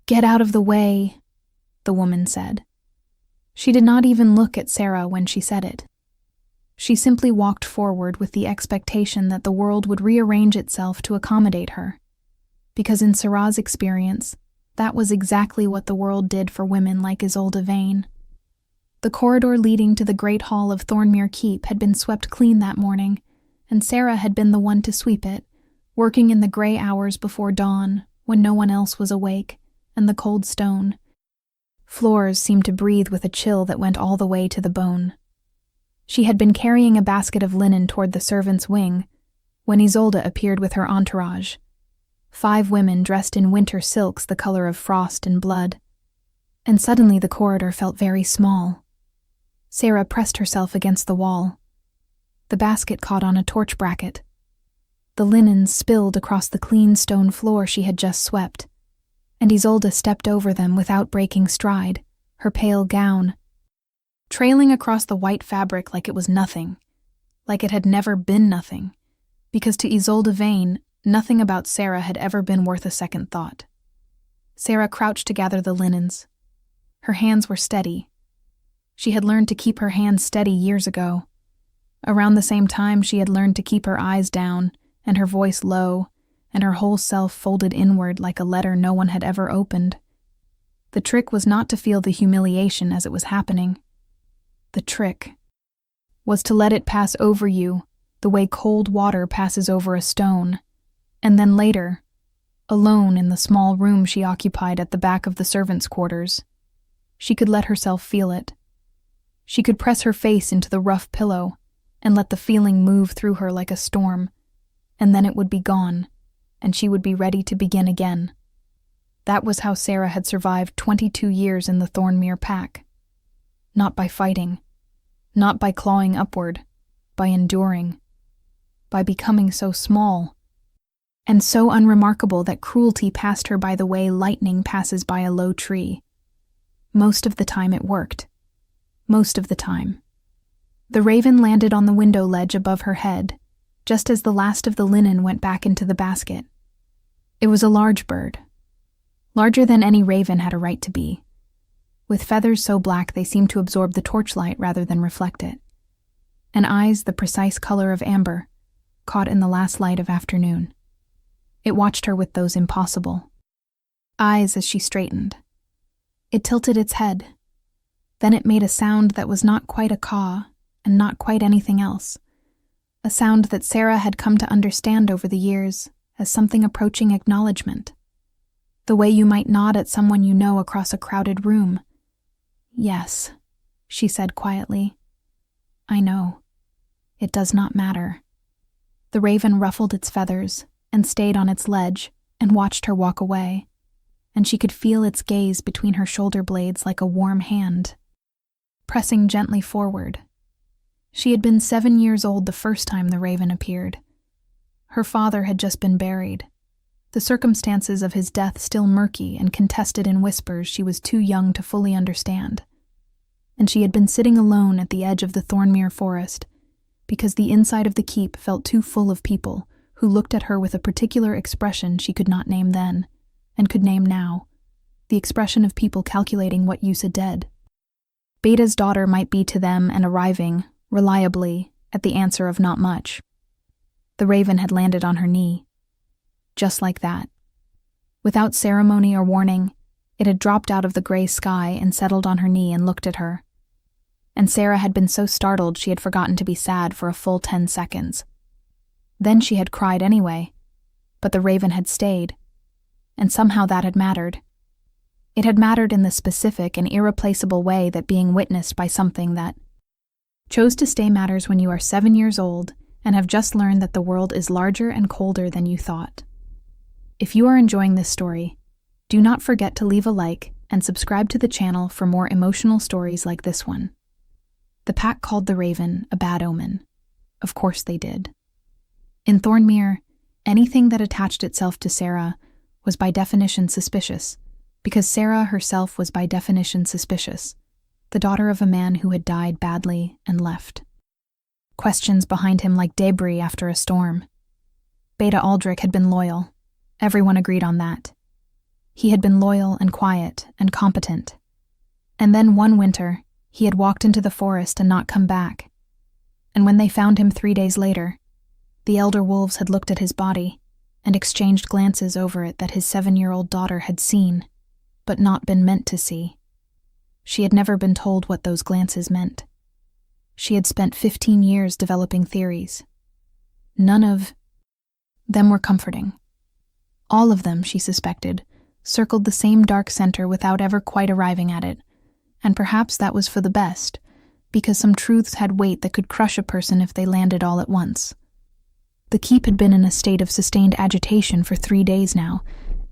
"Get out of the way," the woman said. She did not even look at Sarah when she said it. She simply walked forward with the expectation that the world would rearrange itself to accommodate her. Because in Sarah's experience, that was exactly what the world did for women like Isolda Vane. The corridor leading to the great hall of Thornmere Keep had been swept clean that morning, and Sarah had been the one to sweep it, working in the gray hours before dawn, when no one else was awake, and the cold stone. Floors seemed to breathe with a chill that went all the way to the bone. She had been carrying a basket of linen toward the servants' wing, when Isolda appeared with her entourage. 5 women dressed in winter silks the color of frost and blood. And suddenly the corridor felt very small. Sarah pressed herself against the wall. The basket caught on a torch bracket. The linen spilled across the clean stone floor she had just swept, and Isolda stepped over them without breaking stride, her pale gown trailing across the white fabric like it was nothing, like it had never been nothing, because to Isolda Vane, nothing about Sarah had ever been worth a second thought. Sarah crouched to gather the linens. Her hands were steady. She had learned to keep her hands steady years ago. Around the same time, she had learned to keep her eyes down, and her voice low, and her whole self folded inward like a letter no one had ever opened. The trick was not to feel the humiliation as it was happening. The trick was to let it pass over you the way cold water passes over a stone, and then later, alone in the small room she occupied at the back of the servants' quarters, she could let herself feel it. She could press her face into the rough pillow and let the feeling move through her like a storm, and then it would be gone, and she would be ready to begin again. That was how Sarah had survived 22 years in the Thornmere pack. Not by fighting, not by clawing upward, by enduring, by becoming so small, and so unremarkable that cruelty passed her by the way lightning passes by a low tree. Most of the time it worked. Most of the time. The raven landed on the window ledge above her head, just as the last of the linen went back into the basket. It was a large bird, larger than any raven had a right to be. With feathers so black they seemed to absorb the torchlight rather than reflect it, and eyes the precise color of amber, caught in the last light of afternoon. It watched her with those impossible eyes as she straightened. It tilted its head. Then it made a sound that was not quite a caw, and not quite anything else. A sound that Sarah had come to understand over the years as something approaching acknowledgement. The way you might nod at someone you know across a crowded room. "Yes," she said quietly. "I know. It does not matter." The raven ruffled its feathers and stayed on its ledge and watched her walk away, and she could feel its gaze between her shoulder blades like a warm hand, pressing gently forward. She had been 7 years old the first time the raven appeared. Her father had just been buried. The circumstances of his death still murky and contested in whispers she was too young to fully understand. And she had been sitting alone at the edge of the Thornmere forest, because the inside of the keep felt too full of people who looked at her with a particular expression she could not name then, and could name now, the expression of people calculating what use a dead. Beta's daughter might be to them and arriving, reliably, at the answer of not much. The raven had landed on her knee. Just like that. Without ceremony or warning, it had dropped out of the gray sky and settled on her knee and looked at her. And Sarah had been so startled she had forgotten to be sad for a full 10 seconds. Then she had cried anyway, but the raven had stayed, and somehow that had mattered. It had mattered in the specific and irreplaceable way that being witnessed by something that chose to stay matters when you are 7 years old and have just learned that the world is larger and colder than you thought. If you are enjoying this story, do not forget to leave a like and subscribe to the channel for more emotional stories like this one. The pack called the raven a bad omen. Of course they did. In Thornmere, anything that attached itself to Sarah was by definition suspicious, because Sarah herself was by definition suspicious, the daughter of a man who had died badly and left. Questions behind him like debris after a storm. Beta Aldrich had been loyal. Everyone agreed on that. He had been loyal and quiet and competent. And then one winter, he had walked into the forest and not come back. And when they found him 3 days later, the elder wolves had looked at his body and exchanged glances over it that his 7-year-old daughter had seen, but not been meant to see. She had never been told what those glances meant. She had spent 15 years developing theories. None of them were comforting. All of them, she suspected, circled the same dark center without ever quite arriving at it, and perhaps that was for the best, because some truths had weight that could crush a person if they landed all at once. The keep had been in a state of sustained agitation for 3 days now,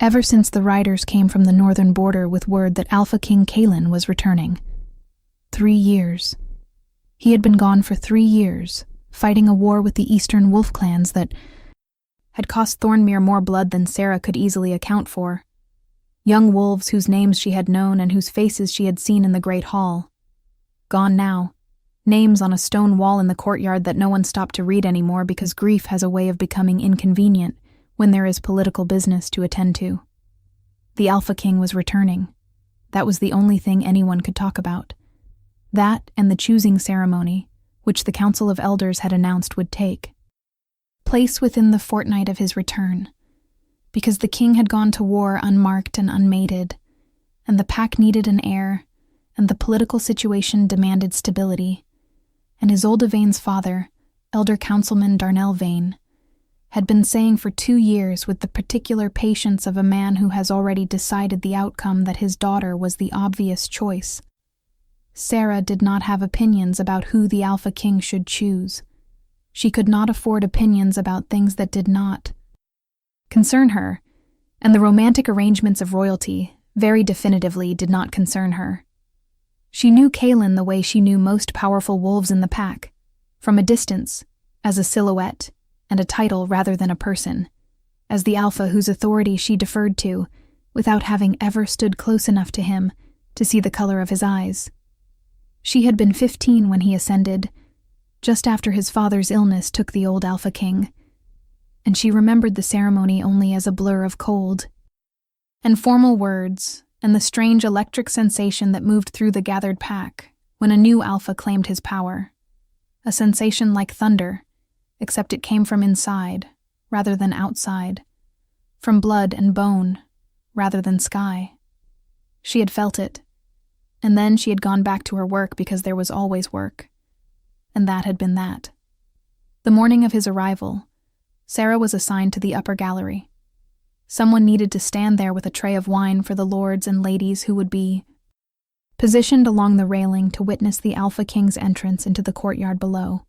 ever since the riders came from the northern border with word that Alpha King Kalin was returning. 3 years. He had been gone for 3 years, fighting a war with the eastern wolf clans that had cost Thornmere more blood than Sarah could easily account for. Young wolves whose names she had known and whose faces she had seen in the great hall. Gone now. Names on a stone wall in the courtyard that no one stopped to read anymore because grief has a way of becoming inconvenient when there is political business to attend to. The Alpha King was returning. That was the only thing anyone could talk about. That and the choosing ceremony, which the Council of Elders had announced would take place within the fortnight of his return, because the king had gone to war unmarked and unmated, and the pack needed an heir, and the political situation demanded stability, and Isolda Vane's father, Elder Councilman Darnell Vane, had been saying for 2 years with the particular patience of a man who has already decided the outcome that his daughter was the obvious choice. Sarah did not have opinions about who the Alpha King should choose. She could not afford opinions about things that did not concern her, and the romantic arrangements of royalty very definitively did not concern her. She knew Kalin the way she knew most powerful wolves in the pack, from a distance, as a silhouette and a title rather than a person, as the alpha whose authority she deferred to, without having ever stood close enough to him to see the color of his eyes. She had been 15 when he ascended, just after his father's illness took the old Alpha King, and she remembered the ceremony only as a blur of cold and formal words and the strange electric sensation that moved through the gathered pack when a new alpha claimed his power. A sensation like thunder, except it came from inside rather than outside, from blood and bone rather than sky. She had felt it, and then she had gone back to her work because there was always work, and that had been that. The morning of his arrival, Sarah was assigned to the upper gallery. Someone needed to stand there with a tray of wine for the lords and ladies who would be positioned along the railing to witness the Alpha King's entrance into the courtyard below,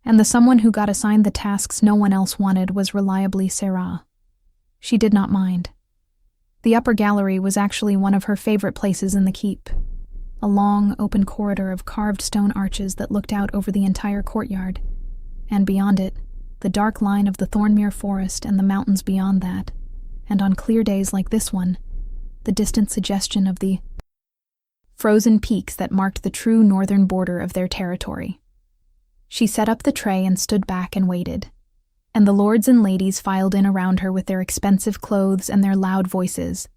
and the someone who got assigned the tasks no one else wanted was reliably Sarah. She did not mind. The upper gallery was actually one of her favorite places in the keep, a long, open corridor of carved stone arches that looked out over the entire courtyard, and beyond it, the dark line of the Thornmere forest and the mountains beyond that, and on clear days like this one, the distant suggestion of the frozen peaks that marked the true northern border of their territory. She set up the tray and stood back and waited, and the lords and ladies filed in around her with their expensive clothes and their loud voices,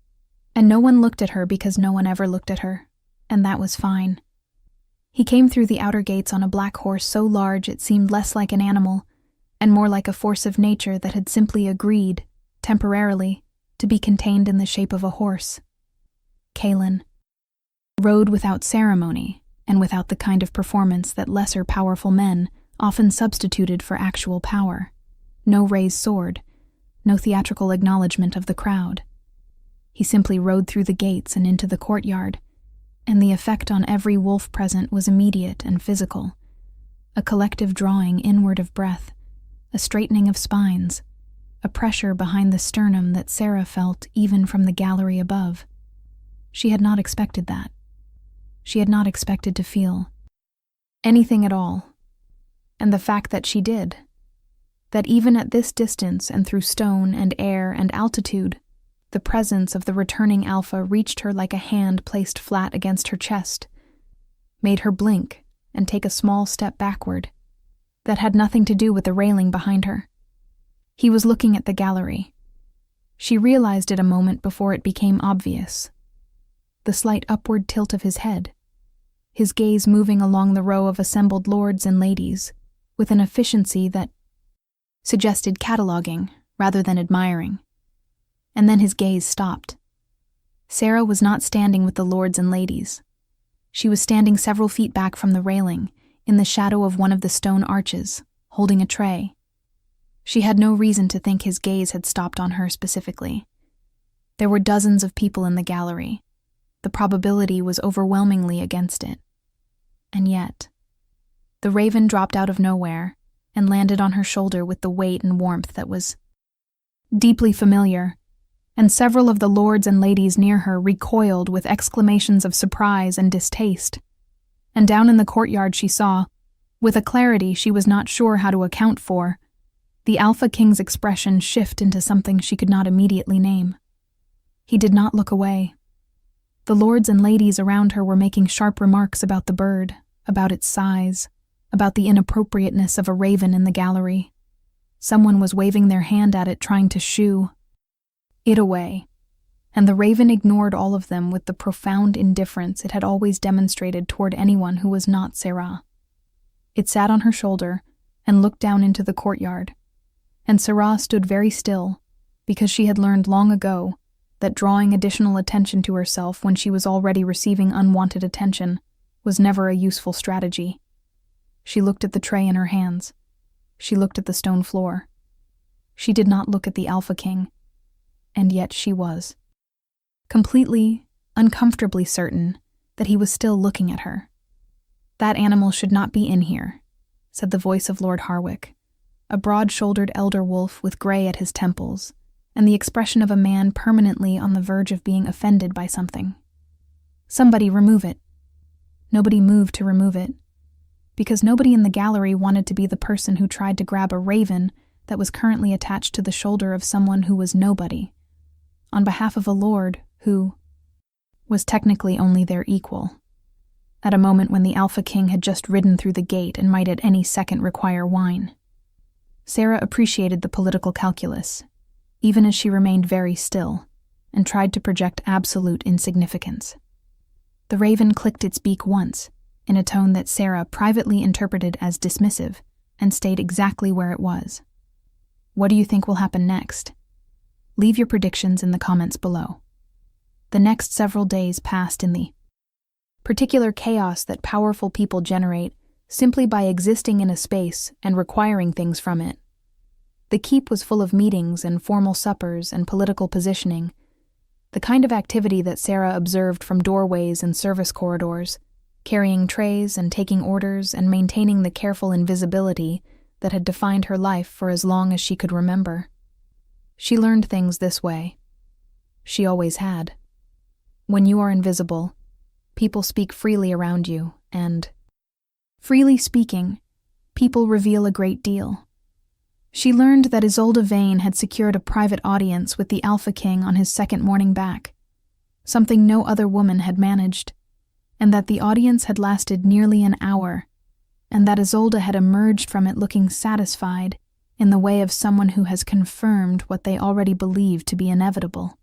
and no one looked at her because no one ever looked at her, and that was fine. He came through the outer gates on a black horse so large it seemed less like an animal, and more like a force of nature that had simply agreed, temporarily, to be contained in the shape of a horse. Kalin rode without ceremony and without the kind of performance that lesser powerful men often substituted for actual power. No raised sword, no theatrical acknowledgement of the crowd. He simply rode through the gates and into the courtyard, and the effect on every wolf present was immediate and physical. A collective drawing inward of breath, a straightening of spines, a pressure behind the sternum that Sarah felt even from the gallery above. She had not expected that. She had not expected to feel anything at all. And the fact that she did, that even at this distance and through stone and air and altitude, the presence of the returning alpha reached her like a hand placed flat against her chest, made her blink and take a small step backward. That had nothing to do with the railing behind her. He was looking at the gallery. She realized it a moment before it became obvious. The slight upward tilt of his head, his gaze moving along the row of assembled lords and ladies with an efficiency that suggested cataloging rather than admiring. And then his gaze stopped. Sarah was not standing with the lords and ladies. She was standing several feet back from the railing, in the shadow of one of the stone arches, holding a tray. She had no reason to think his gaze had stopped on her specifically. There were dozens of people in the gallery. The probability was overwhelmingly against it. And yet, the raven dropped out of nowhere and landed on her shoulder with the weight and warmth that was deeply familiar, and several of the lords and ladies near her recoiled with exclamations of surprise and distaste. And down in the courtyard she saw, with a clarity she was not sure how to account for, the Alpha King's expression shift into something she could not immediately name. He did not look away. The lords and ladies around her were making sharp remarks about the bird, about its size, about the inappropriateness of a raven in the gallery. Someone was waving their hand at it, trying to shoo it away, and the raven ignored all of them with the profound indifference it had always demonstrated toward anyone who was not Sarah. It sat on her shoulder and looked down into the courtyard, and Sarah stood very still, because she had learned long ago that drawing additional attention to herself when she was already receiving unwanted attention was never a useful strategy. She looked at the tray in her hands. She looked at the stone floor. She did not look at the Alpha King, and yet she was completely, uncomfortably certain that he was still looking at her. "That animal should not be in here," said the voice of Lord Harwick, a broad-shouldered elder wolf with gray at his temples, and the expression of a man permanently on the verge of being offended by something. "Somebody remove it." Nobody moved to remove it, because nobody in the gallery wanted to be the person who tried to grab a raven that was currently attached to the shoulder of someone who was nobody, on behalf of a lord who was technically only their equal, at a moment when the Alpha King had just ridden through the gate and might at any second require wine. Sarah appreciated the political calculus, even as she remained very still and tried to project absolute insignificance. The raven clicked its beak once, in a tone that Sarah privately interpreted as dismissive, and stayed exactly where it was. What do you think will happen next? Leave your predictions in the comments below. The next several days passed in the particular chaos that powerful people generate simply by existing in a space and requiring things from it. The keep was full of meetings and formal suppers and political positioning, the kind of activity that Sarah observed from doorways and service corridors, carrying trays and taking orders and maintaining the careful invisibility that had defined her life for as long as she could remember. She learned things this way. She always had. When you are invisible, people speak freely around you, and, freely speaking, people reveal a great deal. She learned that Isolda Vane had secured a private audience with the Alpha King on his second morning back, something no other woman had managed, and that the audience had lasted nearly an hour, and that Isolda had emerged from it looking satisfied in the way of someone who has confirmed what they already believed to be inevitable.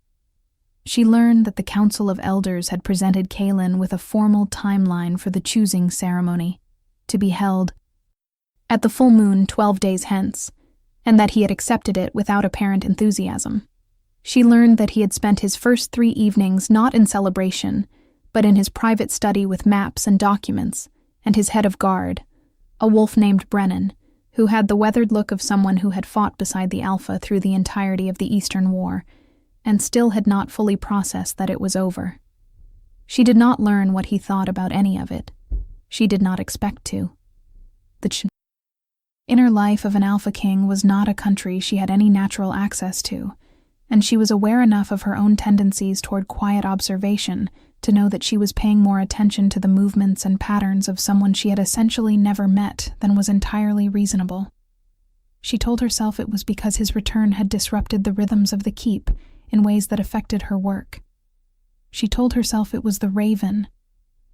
She learned that the Council of Elders had presented Kalin with a formal timeline for the choosing ceremony, to be held at the full moon 12 days hence, and that he had accepted it without apparent enthusiasm. She learned that he had spent his first 3 evenings not in celebration, but in his private study with maps and documents, and his head of guard, a wolf named Brennan, who had the weathered look of someone who had fought beside the Alpha through the entirety of the Eastern War, and still had not fully processed that it was over. She did not learn what he thought about any of it. She did not expect to. The inner life of an Alpha King was not a country she had any natural access to, and she was aware enough of her own tendencies toward quiet observation to know that she was paying more attention to the movements and patterns of someone she had essentially never met than was entirely reasonable. She told herself it was because his return had disrupted the rhythms of the keep in ways that affected her work. She told herself it was the raven,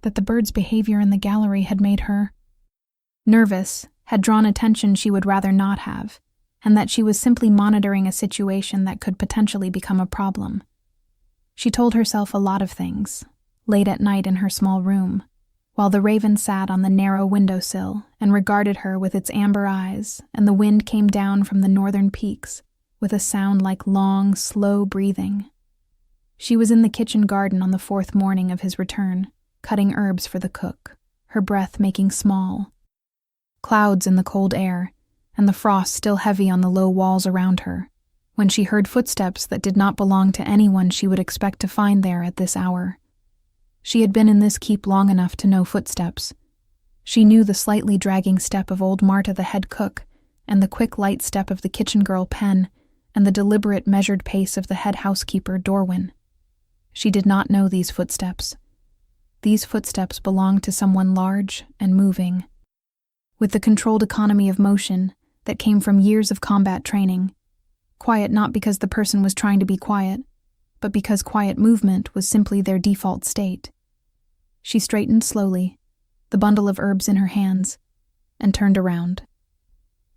that the bird's behavior in the gallery had made her nervous, had drawn attention she would rather not have, and that she was simply monitoring a situation that could potentially become a problem. She told herself a lot of things, late at night in her small room, while the raven sat on the narrow windowsill and regarded her with its amber eyes, and the wind came down from the northern peaks with a sound like long, slow breathing. She was in the kitchen garden on the 4th morning of his return, cutting herbs for the cook, her breath making small. Clouds in the cold air, and the frost still heavy on the low walls around her, when she heard footsteps that did not belong to anyone she would expect to find there at this hour. She had been in this keep long enough to know footsteps. She knew the slightly dragging step of old Marta the head cook, and the quick light step of the kitchen girl Pen, and the deliberate measured pace of the head housekeeper Dorwin. She did not know these footsteps. These footsteps belonged to someone large and moving, with the controlled economy of motion that came from years of combat training. Quiet not because the person was trying to be quiet, but because quiet movement was simply their default state. She straightened slowly, the bundle of herbs in her hands, and turned around.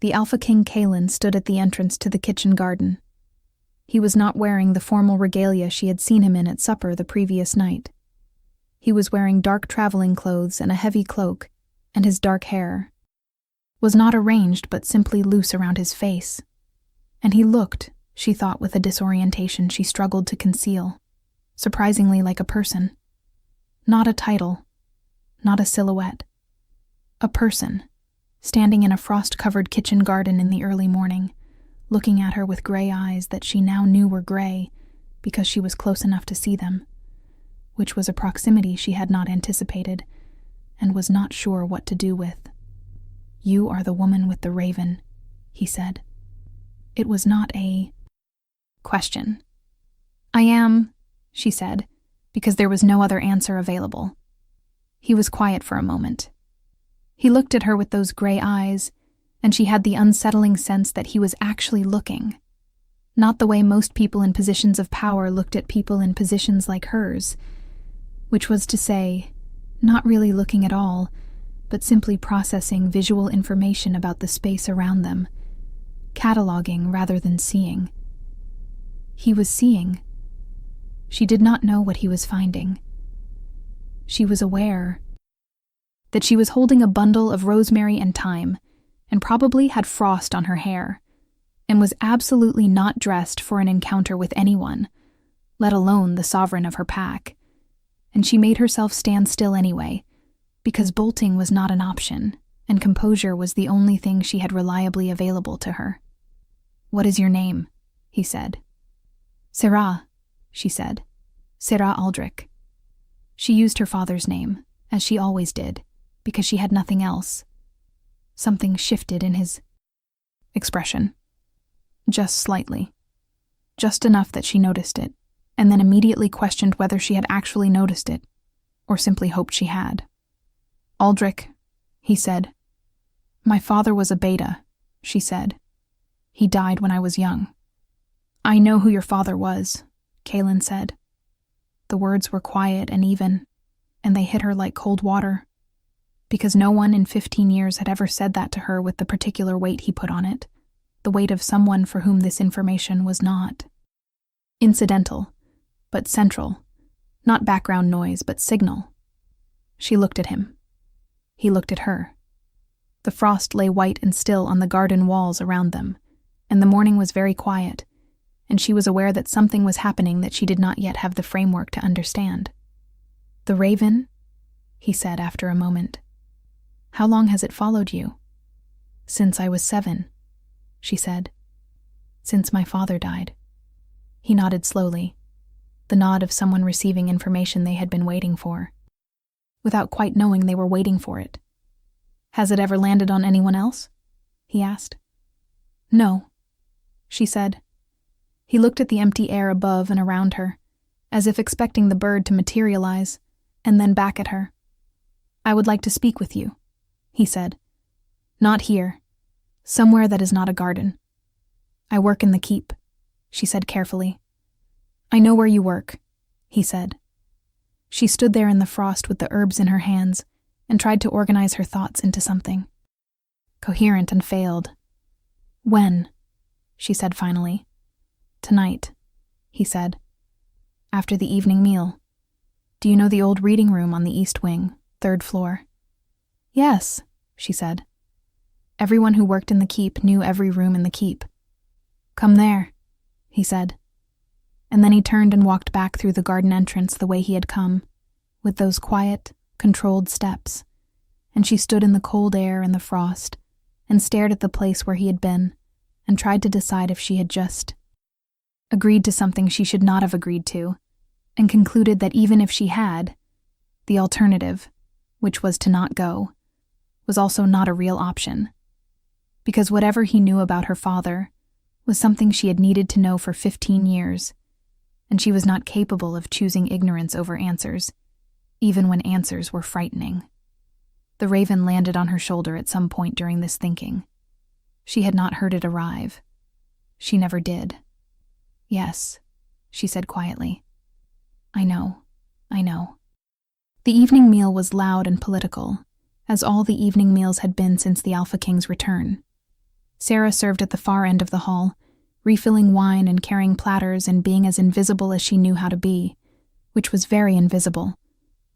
The Alpha King Kalin stood at the entrance to the kitchen garden. He was not wearing the formal regalia she had seen him in at supper the previous night. He was wearing dark traveling clothes and a heavy cloak, and his dark hair was not arranged but simply loose around his face. And he looked, she thought with a disorientation she struggled to conceal, surprisingly like a person. Not a title, not a silhouette. A person, standing in a frost-covered kitchen garden in the early morning, looking at her with gray eyes that she now knew were gray because she was close enough to see them, which was a proximity she had not anticipated and was not sure what to do with. "You are the woman with the raven," he said. It was not a question. "I am," she said, because there was no other answer available. He was quiet for a moment. He looked at her with those gray eyes, and she had the unsettling sense that he was actually looking. Not the way most people in positions of power looked at people in positions like hers, which was to say, not really looking at all, but simply processing visual information about the space around them, cataloging rather than seeing. He was seeing. She did not know what he was finding. She was aware that she was holding a bundle of rosemary and thyme, and probably had frost on her hair, and was absolutely not dressed for an encounter with anyone, let alone the sovereign of her pack. And she made herself stand still anyway, because bolting was not an option, and composure was the only thing she had reliably available to her. "What is your name?" he said. "Sarah," she said. "Sarah Aldrich." She used her father's name, as she always did, because she had nothing else. Something shifted in his expression. Just slightly. Just enough that she noticed it, and then immediately questioned whether she had actually noticed it, or simply hoped she had. "Aldrich," he said. "My father was a beta," she said. "He died when I was young." "I know who your father was," Kalin said. The words were quiet and even, and they hit her like cold water, because no one in 15 years had ever said that to her with the particular weight he put on it, the weight of someone for whom this information was not incidental, but central, not background noise, but signal. She looked at him. He looked at her. The frost lay white and still on the garden walls around them, and the morning was very quiet, and she was aware that something was happening that she did not yet have the framework to understand. "The raven?" he said after a moment. "How long has it followed you?" "Since I was 7, she said. "Since my father died." He nodded slowly, the nod of someone receiving information they had been waiting for, without quite knowing they were waiting for it. "Has it ever landed on anyone else?" he asked. "No," she said. He looked at the empty air above and around her, as if expecting the bird to materialize, and then back at her. "I would like to speak with you," he said. "Not here. Somewhere that is not a garden." "I work in the keep," she said carefully. "I know where you work," he said. She stood there in the frost with the herbs in her hands and tried to organize her thoughts into something coherent and failed. "When?" she said finally. "Tonight," he said. "After the evening meal. Do you know the old reading room on the east wing, 3rd floor?" "Yes," she said. Everyone who worked in the keep knew every room in the keep. "Come there," he said. And then he turned and walked back through the garden entrance the way he had come, with those quiet, controlled steps, and she stood in the cold air and the frost, and stared at the place where he had been, and tried to decide if she had just agreed to something she should not have agreed to, and concluded that even if she had, the alternative, which was to not go, was also not a real option. Because whatever he knew about her father was something she had needed to know for 15 years, and she was not capable of choosing ignorance over answers, even when answers were frightening. The raven landed on her shoulder at some point during this thinking. She had not heard it arrive. She never did. "Yes," she said quietly. I know. The evening meal was loud and political, as all the evening meals had been since the Alpha King's return. Sarah served at the far end of the hall, refilling wine and carrying platters and being as invisible as she knew how to be, which was very invisible,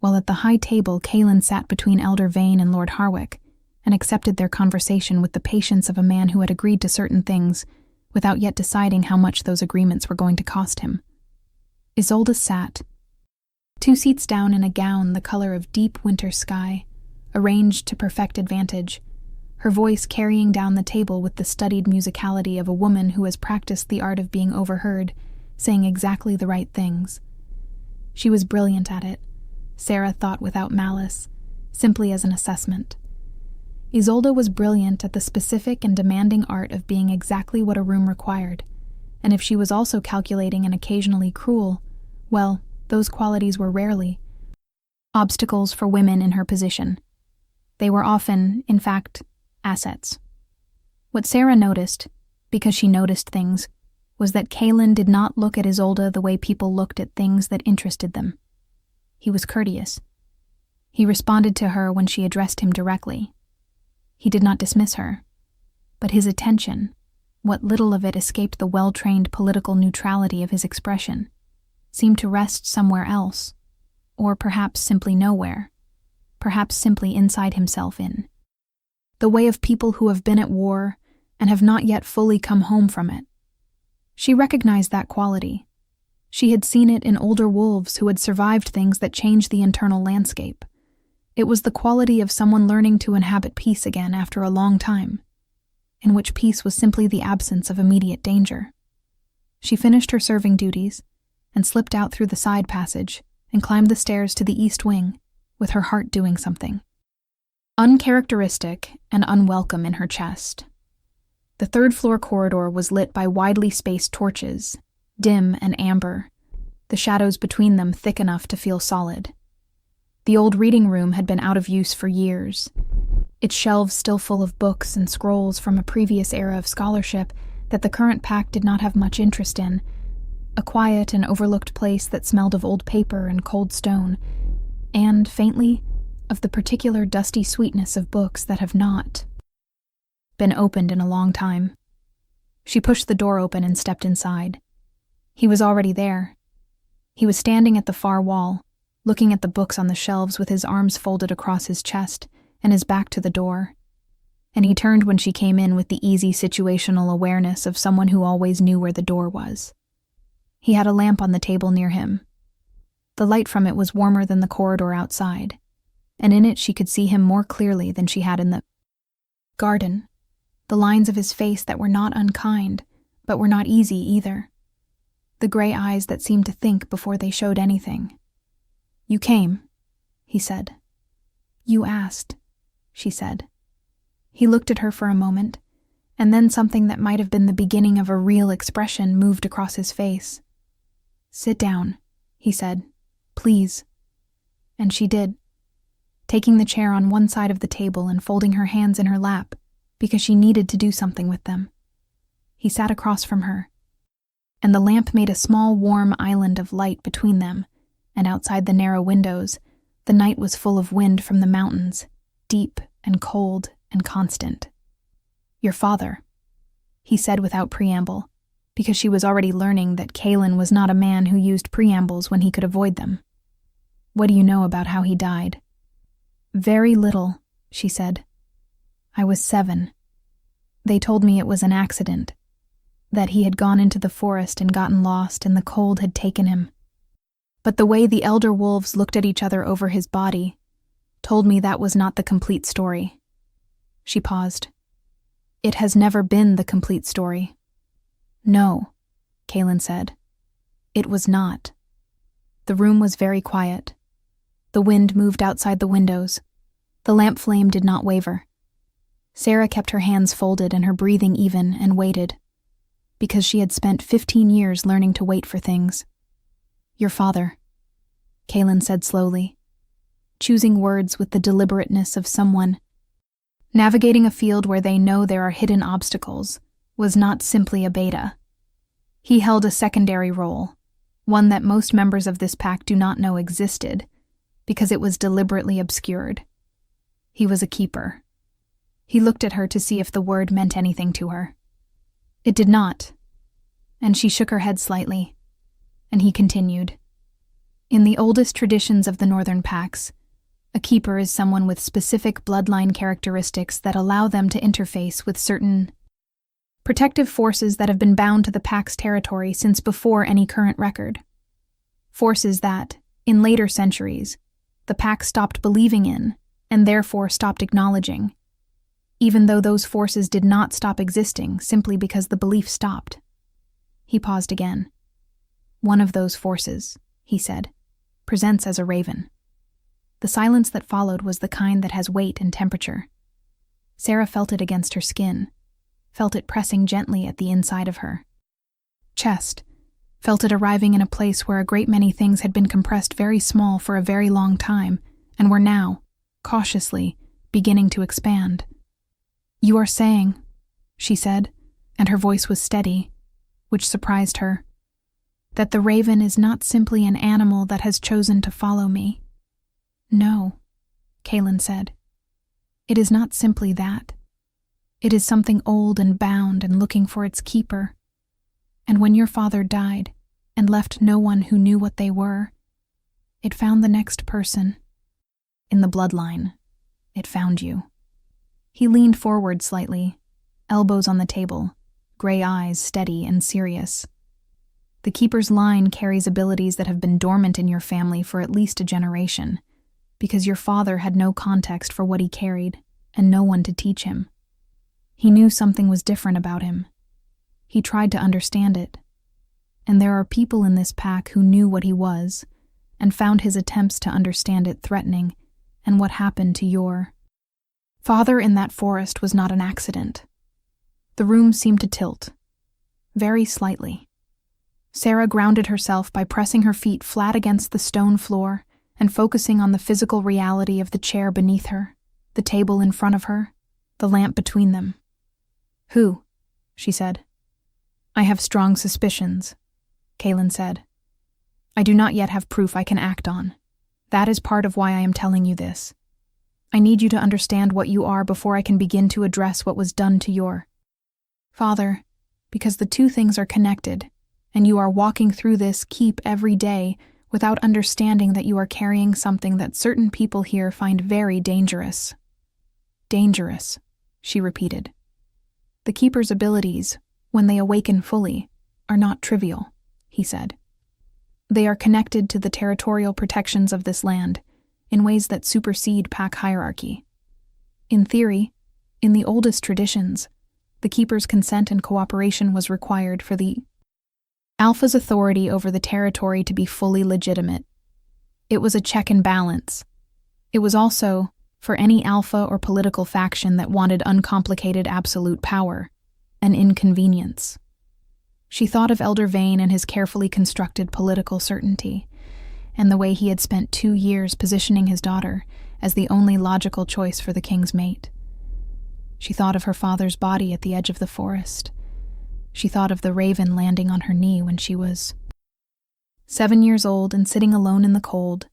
while at the high table Kalin sat between Elder Vane and Lord Harwick and accepted their conversation with the patience of a man who had agreed to certain things without yet deciding how much those agreements were going to cost him. Isolda sat, 2 seats down in a gown the color of deep winter sky, arranged to perfect advantage, her voice carrying down the table with the studied musicality of a woman who has practiced the art of being overheard, saying exactly the right things. She was brilliant at it, Sarah thought without malice, simply as an assessment. Isolda was brilliant at the specific and demanding art of being exactly what a room required, and if she was also calculating and occasionally cruel, well, those qualities were rarely obstacles for women in her position. They were often, in fact, assets. What Sarah noticed, because she noticed things, was that Kalin did not look at Isolda the way people looked at things that interested them. He was courteous. He responded to her when she addressed him directly. He did not dismiss her, but his attention, what little of it escaped the well-trained political neutrality of his expression, seemed to rest somewhere else, or perhaps simply nowhere, perhaps simply inside himself in the way of people who have been at war and have not yet fully come home from it. She recognized that quality. She had seen it in older wolves who had survived things that changed the internal landscape. It was the quality of someone learning to inhabit peace again after a long time, in which peace was simply the absence of immediate danger. She finished her serving duties and slipped out through the side passage and climbed the stairs to the east wing, with her heart doing something uncharacteristic and unwelcome in her chest. The 3rd floor corridor was lit by widely spaced torches, dim and amber, the shadows between them thick enough to feel solid. The old reading room had been out of use for years, its shelves still full of books and scrolls from a previous era of scholarship that the current pack did not have much interest in, a quiet and overlooked place that smelled of old paper and cold stone, and, faintly, of the particular dusty sweetness of books that have not been opened in a long time. She pushed the door open and stepped inside. He was already there. He was standing at the far wall, looking at the books on the shelves with his arms folded across his chest and his back to the door. And he turned when she came in with the easy situational awareness of someone who always knew where the door was. He had a lamp on the table near him. The light from it was warmer than the corridor outside, and in it she could see him more clearly than she had in the garden, the lines of his face that were not unkind, but were not easy either, the gray eyes that seemed to think before they showed anything. "You came," he said. "You asked," she said. He looked at her for a moment, and then something that might have been the beginning of a real expression moved across his face. "Sit down," he said. "Please." And she did, taking the chair on one side of the table and folding her hands in her lap because she needed to do something with them. He sat across from her, and the lamp made a small warm island of light between them, and outside the narrow windows, the night was full of wind from the mountains, deep and cold and constant. "Your father," he said without preamble, because she was already learning that Kalin was not a man who used preambles when he could avoid them. What do you know about how he died? Very little, she said. I was 7. They told me it was an accident, that he had gone into the forest and gotten lost and the cold had taken him. But the way the elder wolves looked at each other over his body told me that was not the complete story. She paused. It has never been the complete story. No, Kalin said. It was not. The room was very quiet. The wind moved outside the windows. The lamp flame did not waver. Sarah kept her hands folded and her breathing even and waited, because she had spent 15 years learning to wait for things. Your father, Kalin said slowly, choosing words with the deliberateness of someone navigating a field where they know there are hidden obstacles, was not simply a beta. He held a secondary role, one that most members of this pack do not know existed, because it was deliberately obscured. He was a keeper. He looked at her to see if the word meant anything to her. It did not, and she shook her head slightly, and he continued. In the oldest traditions of the northern packs, a keeper is someone with specific bloodline characteristics that allow them to interface with certain protective forces that have been bound to the pack's territory since before any current record. Forces that, in later centuries, the pack stopped believing in and therefore stopped acknowledging, even though those forces did not stop existing simply because the belief stopped. He paused again. One of those forces, he said, presents as a raven. The silence that followed was the kind that has weight and temperature. Sarah felt it against her skin, felt it pressing gently at the inside of her chest, felt it arriving in a place where a great many things had been compressed very small for a very long time and were now, cautiously, beginning to expand. You are saying, she said, and her voice was steady, which surprised her, that the raven is not simply an animal that has chosen to follow me. No, Kalin said. It is not simply that. It is something old and bound and looking for its keeper. And when your father died and left no one who knew what they were, it found the next person. In the bloodline, it found you. He leaned forward slightly, elbows on the table, gray eyes steady and serious. The keeper's line carries abilities that have been dormant in your family for at least a generation, because your father had no context for what he carried and no one to teach him. He knew something was different about him. He tried to understand it. And there are people in this pack who knew what he was and found his attempts to understand it threatening, and what happened to your father in that forest was not an accident. The room seemed to tilt, very slightly. Sarah grounded herself by pressing her feet flat against the stone floor and focusing on the physical reality of the chair beneath her, the table in front of her, the lamp between them. Who? She said. I have strong suspicions, Kalin said. I do not yet have proof I can act on. That is part of why I am telling you this. I need you to understand what you are before I can begin to address what was done to your father, because the two things are connected, and you are walking through this keep every day without understanding that you are carrying something that certain people here find very dangerous. Dangerous, she repeated. The keeper's abilities, when they awaken fully, are not trivial, he said. They are connected to the territorial protections of this land in ways that supersede pack hierarchy. In theory, in the oldest traditions, the keeper's consent and cooperation was required for the Alpha's authority over the territory to be fully legitimate. It was a check and balance. It was also, for any Alpha or political faction that wanted uncomplicated absolute power, an inconvenience. She thought of Elder Vane and his carefully constructed political certainty, and the way he had spent 2 years positioning his daughter as the only logical choice for the king's mate. She thought of her father's body at the edge of the forest. She thought of the raven landing on her knee when she was 7 years old and sitting alone in the cold,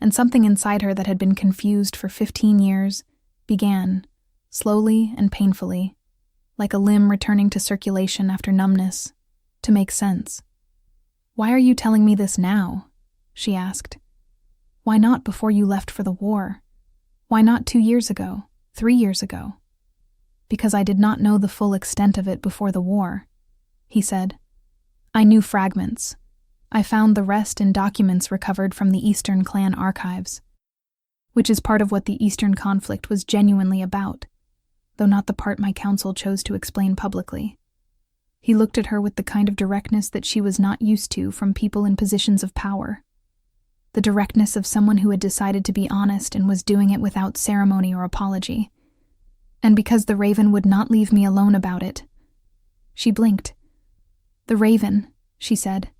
and something inside her that had been confused for 15 years began, slowly and painfully, like a limb returning to circulation after numbness, to make sense. "Why are you telling me this now?" she asked. "Why not before you left for the war? Why not 2 years ago, 3 years ago?" "Because I did not know the full extent of it before the war," he said. "I knew fragments. I found the rest in documents recovered from the Eastern clan archives, which is part of what the Eastern conflict was genuinely about, though not the part my council chose to explain publicly." He looked at her with the kind of directness that she was not used to from people in positions of power. The directness of someone who had decided to be honest and was doing it without ceremony or apology. And because the Raven would not leave me alone about it. She blinked. "The Raven," she said.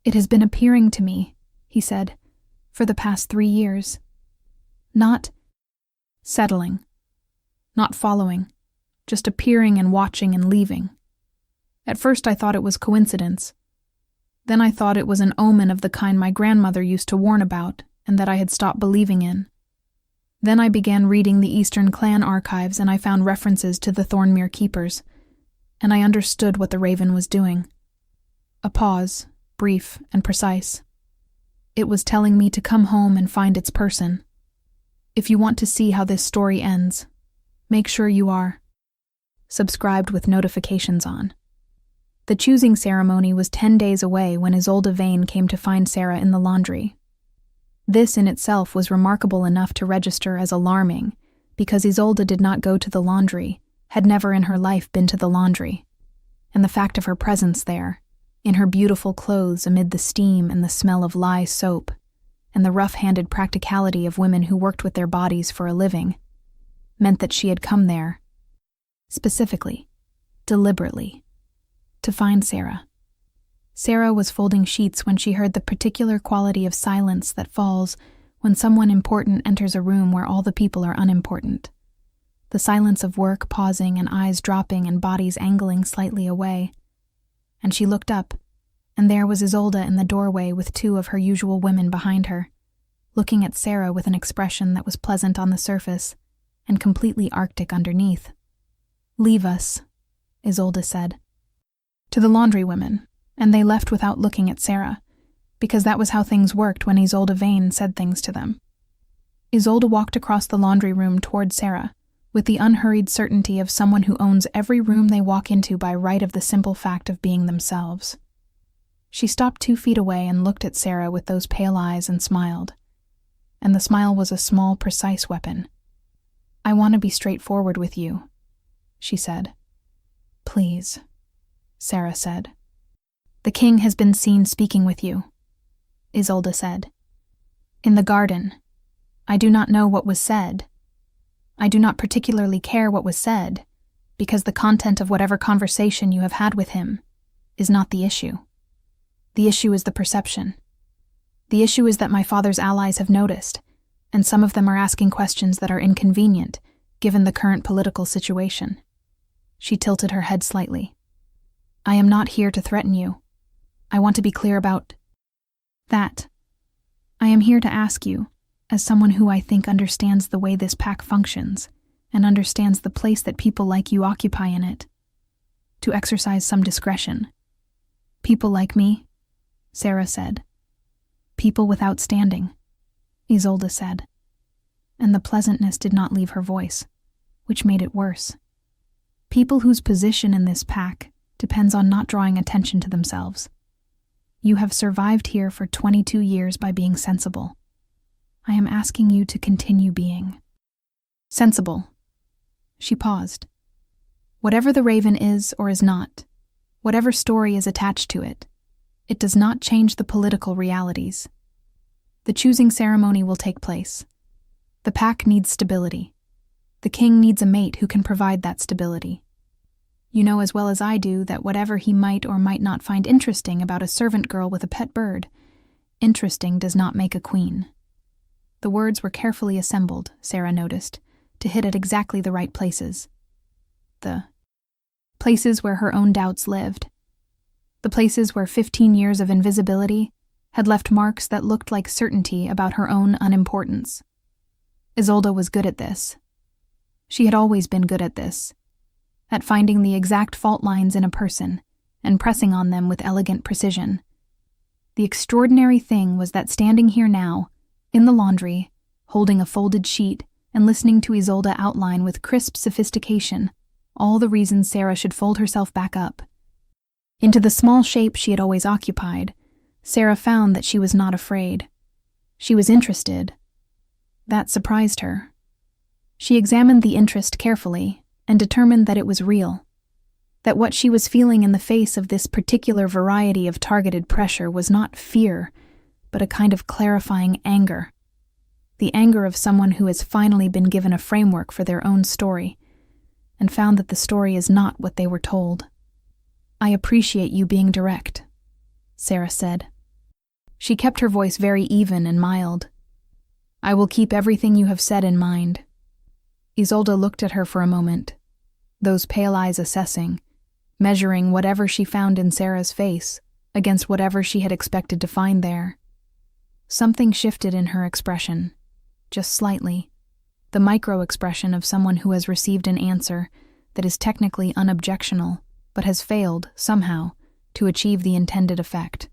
"It has been appearing to me," he said, "for the past 3 years. Not settling. Not following. Just appearing and watching and leaving. At first I thought it was coincidence. Then I thought it was an omen of the kind my grandmother used to warn about and that I had stopped believing in. Then I began reading the Eastern clan archives and I found references to the Thornmere Keepers, and I understood what the Raven was doing." A pause, brief and precise. "It was telling me to come home and find its person. If you want to see how this story ends, make sure you are subscribed with notifications on." The choosing ceremony was 10 days away when Isolda Vane came to find Sarah in the laundry. This in itself was remarkable enough to register as alarming, because Isolda did not go to the laundry, had never in her life been to the laundry. And the fact of her presence there, in her beautiful clothes amid the steam and the smell of lye soap, and the rough-handed practicality of women who worked with their bodies for a living, meant that she had come there, specifically, deliberately, to find Sarah. Sarah was folding sheets when she heard the particular quality of silence that falls when someone important enters a room where all the people are unimportant. The silence of work pausing and eyes dropping and bodies angling slightly away. And she looked up, and there was Isolda in the doorway with 2 of her usual women behind her, looking at Sarah with an expression that was pleasant on the surface and completely arctic underneath. "Leave us," Isolda said. To the laundry women, and they left without looking at Sarah, because that was how things worked when Isolda Vane said things to them. Isolda walked across the laundry room toward Sarah, with the unhurried certainty of someone who owns every room they walk into by right of the simple fact of being themselves. She stopped 2 feet away and looked at Sarah with those pale eyes and smiled. And the smile was a small, precise weapon. "I want to be straightforward with you," she said. "Please," Sarah said. "The king has been seen speaking with you," Isolda said. "In the garden. I do not know what was said. I do not particularly care what was said, because the content of whatever conversation you have had with him is not the issue. The issue is the perception. The issue is that my father's allies have noticed, and some of them are asking questions that are inconvenient, given the current political situation." She tilted her head slightly. "I am not here to threaten you. I want to be clear about that. I am here to ask you, as someone who I think understands the way this pack functions, and understands the place that people like you occupy in it, to exercise some discretion. People like me," Sarah said. "People without standing," Isolda said. And the pleasantness did not leave her voice, which made it worse. "People whose position in this pack depends on not drawing attention to themselves. You have survived here for 22 years by being sensible. I am asking you to continue being sensible." She paused. "Whatever the Raven is or is not, whatever story is attached to it, it does not change the political realities. The choosing ceremony will take place. The pack needs stability. The king needs a mate who can provide that stability. You know as well as I do that whatever he might or might not find interesting about a servant girl with a pet bird, interesting does not make a queen." The words were carefully assembled, Sarah noticed, to hit at exactly the right places. The places where her own doubts lived. The places where 15 years of invisibility had left marks that looked like certainty about her own unimportance. Isolda was good at this. She had always been good at this. at finding the exact fault lines in a person and pressing on them with elegant precision. The extraordinary thing was that standing here now, in the laundry, holding a folded sheet and listening to Isolda outline with crisp sophistication all the reasons Sarah should fold herself back up into the small shape she had always occupied, Sarah found that she was not afraid. She was interested. That surprised her. She examined the interest carefully and determined that it was real, that what she was feeling in the face of this particular variety of targeted pressure was not fear, but a kind of clarifying anger. The anger of someone who has finally been given a framework for their own story, and found that the story is not what they were told. "I appreciate you being direct," Sarah said. She kept her voice very even and mild. "I will keep everything you have said in mind." Isolda looked at her for a moment, those pale eyes assessing, measuring whatever she found in Sarah's face against whatever she had expected to find there. Something shifted in her expression, just slightly, the micro-expression of someone who has received an answer that is technically unobjectional, but has failed, somehow, to achieve the intended effect.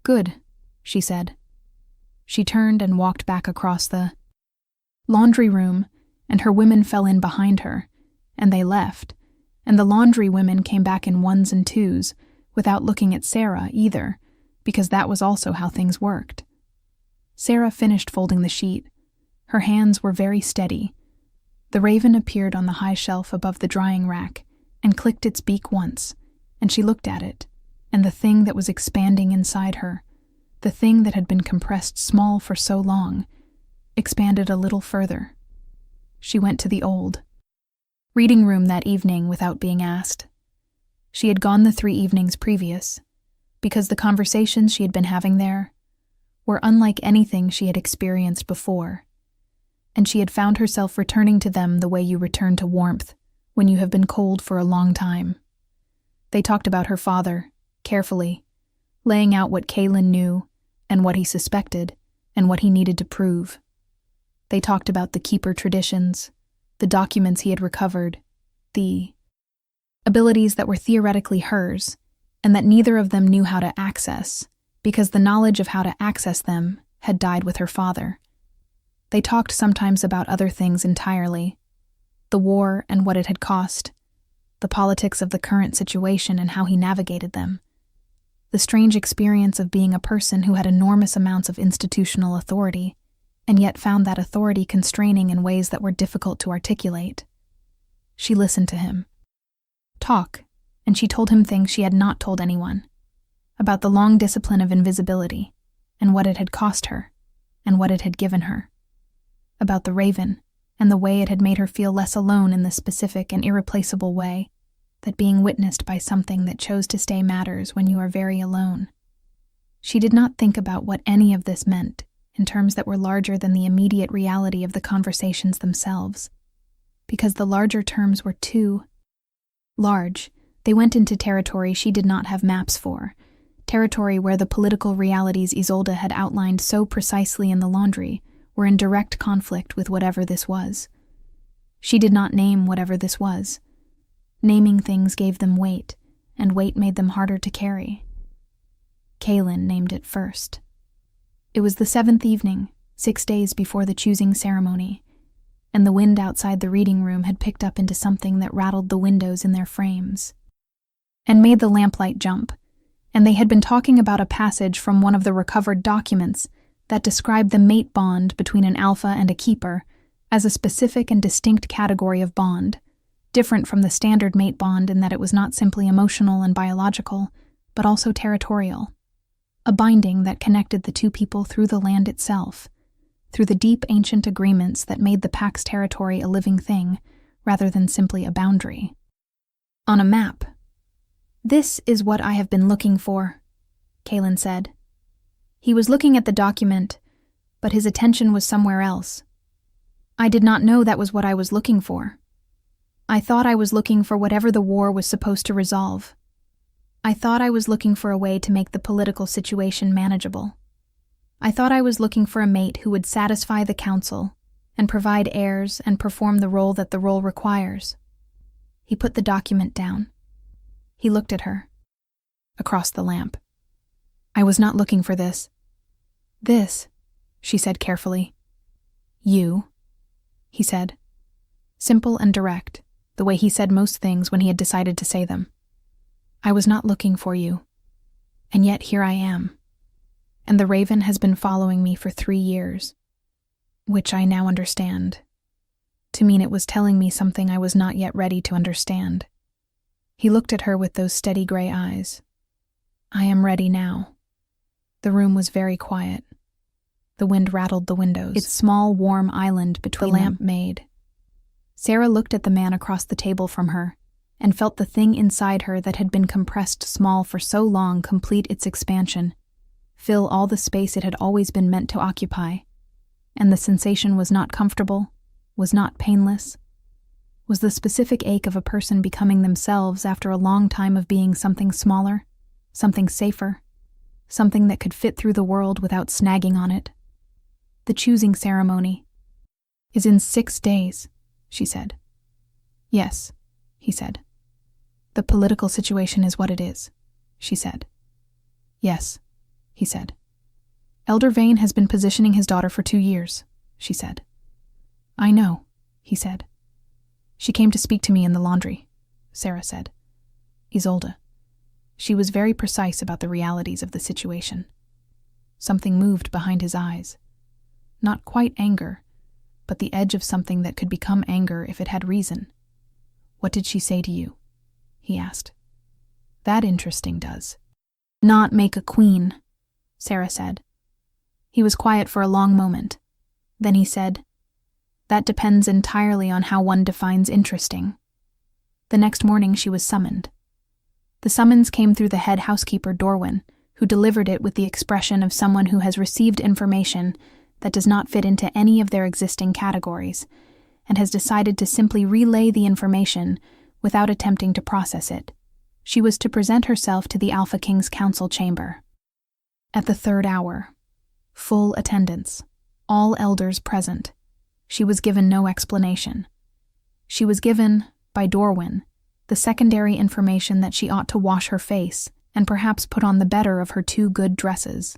"Good," she said. She turned and walked back across the laundry room, and her women fell in behind her, and they left, and the laundry women came back in ones and twos, without looking at Sarah either, because that was also how things worked. Sarah finished folding the sheet. Her hands were very steady. The raven appeared on the high shelf above the drying rack and clicked its beak once, and she looked at it, and the thing that was expanding inside her, the thing that had been compressed small for so long, expanded a little further. She went to the old reading room that evening without being asked. She had gone the 3 evenings previous, because the conversations she had been having there were unlike anything she had experienced before, and she had found herself returning to them the way you return to warmth when you have been cold for a long time. They talked about her father, carefully, laying out what Kalin knew and what he suspected and what he needed to prove. They talked about the keeper traditions, the documents he had recovered, the abilities that were theoretically hers, and that neither of them knew how to access, because the knowledge of how to access them had died with her father. They talked sometimes about other things entirely, the war and what it had cost, the politics of the current situation and how he navigated them, the strange experience of being a person who had enormous amounts of institutional authority, and yet found that authority constraining in ways that were difficult to articulate. She listened to him talk, and she told him things she had not told anyone, about the long discipline of invisibility, and what it had cost her, and what it had given her, about the raven, and the way it had made her feel less alone in this specific and irreplaceable way, that being witnessed by something that chose to stay matters when you are very alone. She did not think about what any of this meant in terms that were larger than the immediate reality of the conversations themselves, because the larger terms were too large. They went into territory she did not have maps for, territory where the political realities Isolda had outlined so precisely in the laundry were in direct conflict with whatever this was. She did not name whatever this was. Naming things gave them weight, and weight made them harder to carry. Kalin named it first. It was the 7th evening, 6 days before the choosing ceremony, and the wind outside the reading room had picked up into something that rattled the windows in their frames and made the lamplight jump, and they had been talking about a passage from one of the recovered documents that described the mate bond between an alpha and a keeper as a specific and distinct category of bond, different from the standard mate bond in that it was not simply emotional and biological, but also territorial. A binding that connected the two people through the land itself, through the deep ancient agreements that made the pack's territory a living thing, rather than simply a boundary. On a map. "This is what I have been looking for," Kalin said. He was looking at the document, but his attention was somewhere else. "I did not know that was what I was looking for. I thought I was looking for whatever the war was supposed to resolve. I thought I was looking for a way to make the political situation manageable. I thought I was looking for a mate who would satisfy the council and provide heirs and perform the role that the role requires." He put the document down. He looked at her. Across the lamp. I was not looking for this. This, she said carefully. You, he said. Simple and direct, the way he said most things when he had decided to say them. I was not looking for you. And yet here I am. And the raven has been following me for 3 years, which I now understand, to mean it was telling me something I was not yet ready to understand. He looked at her with those steady gray eyes. I am ready now. The room was very quiet. The wind rattled the windows, its small, warm island between the lamp made. Sarah looked at the man across the table from her and felt the thing inside her that had been compressed small for so long complete its expansion, fill all the space it had always been meant to occupy. And the sensation was not comfortable, was not painless, was the specific ache of a person becoming themselves after a long time of being something smaller, something safer, something that could fit through the world without snagging on it. The choosing ceremony is in 6 days, she said. Yes, he said. The political situation is what it is, she said. Yes, he said. Elder Vane has been positioning his daughter for 2 years, she said. I know, he said. She came to speak to me in the laundry, Sarah said. Isolda. She was very precise about the realities of the situation. Something moved behind his eyes. Not quite anger, but the edge of something that could become anger if it had reason. What did she say to you? He asked. That interesting does. Not make a queen, Sarah said. He was quiet for a long moment. Then he said, That depends entirely on how one defines interesting. The next morning she was summoned. The summons came through the head housekeeper, Dorwin, who delivered it with the expression of someone who has received information that does not fit into any of their existing categories, and has decided to simply relay the information without attempting to process it. She was to present herself to the Alpha King's council chamber. At the 3rd hour, full attendance, all elders present. She was given no explanation. She was given, by Dorwin, the secondary information that she ought to wash her face and perhaps put on the better of her 2 good dresses,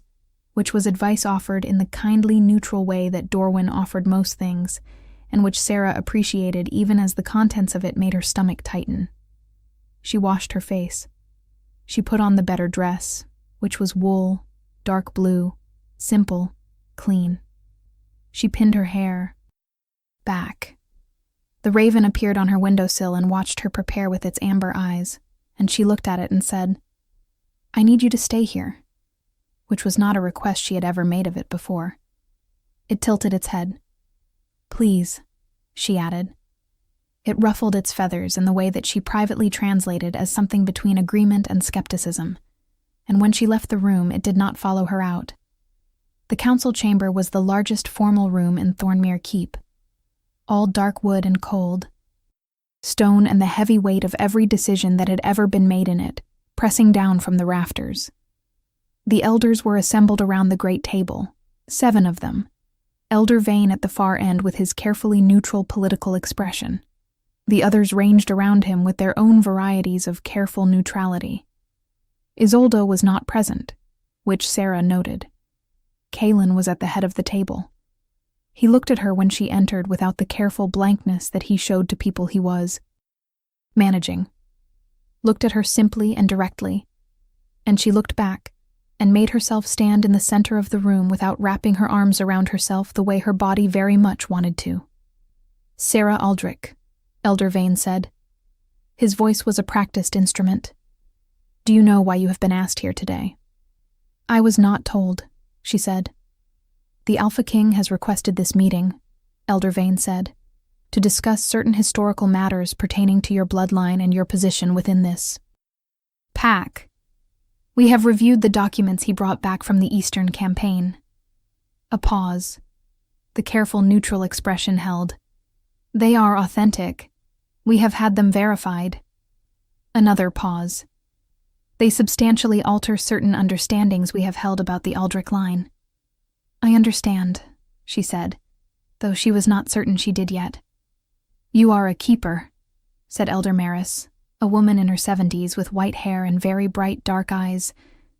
which was advice offered in the kindly, neutral way that Dorwin offered most things, and which Sarah appreciated even as the contents of it made her stomach tighten. She washed her face. She put on the better dress, which was wool, dark blue, simple, clean. She pinned her hair back. The raven appeared on her windowsill and watched her prepare with its amber eyes, and she looked at it and said, I need you to stay here, which was not a request she had ever made of it before. It tilted its head. Please, she added. It ruffled its feathers in the way that she privately translated as something between agreement and skepticism, and when she left the room it did not follow her out. The council chamber was the largest formal room in Thornmere Keep. All dark wood and cold, stone and the heavy weight of every decision that had ever been made in it, pressing down from the rafters. The elders were assembled around the great table, 7 of them, Elder Vane at the far end with his carefully neutral political expression. The others ranged around him with their own varieties of careful neutrality. Isolda was not present, which Sarah noted. Kalin was at the head of the table. He looked at her when she entered without the careful blankness that he showed to people he was managing. Looked at her simply and directly, and she looked back and made herself stand in the center of the room without wrapping her arms around herself the way her body very much wanted to. Sarah Aldrich, Elder Vane said. His voice was a practiced instrument. Do you know why you have been asked here today? I was not told, she said. The Alpha King has requested this meeting, Elder Vane said, to discuss certain historical matters pertaining to your bloodline and your position within this pack. We have reviewed the documents he brought back from the Eastern campaign. A pause. The careful neutral expression held. They are authentic. We have had them verified. Another pause. They substantially alter certain understandings we have held about the Aldrich line. I understand, she said, though she was not certain she did yet. You are a keeper, said Elder Maris, a woman in her 70s with white hair and very bright dark eyes,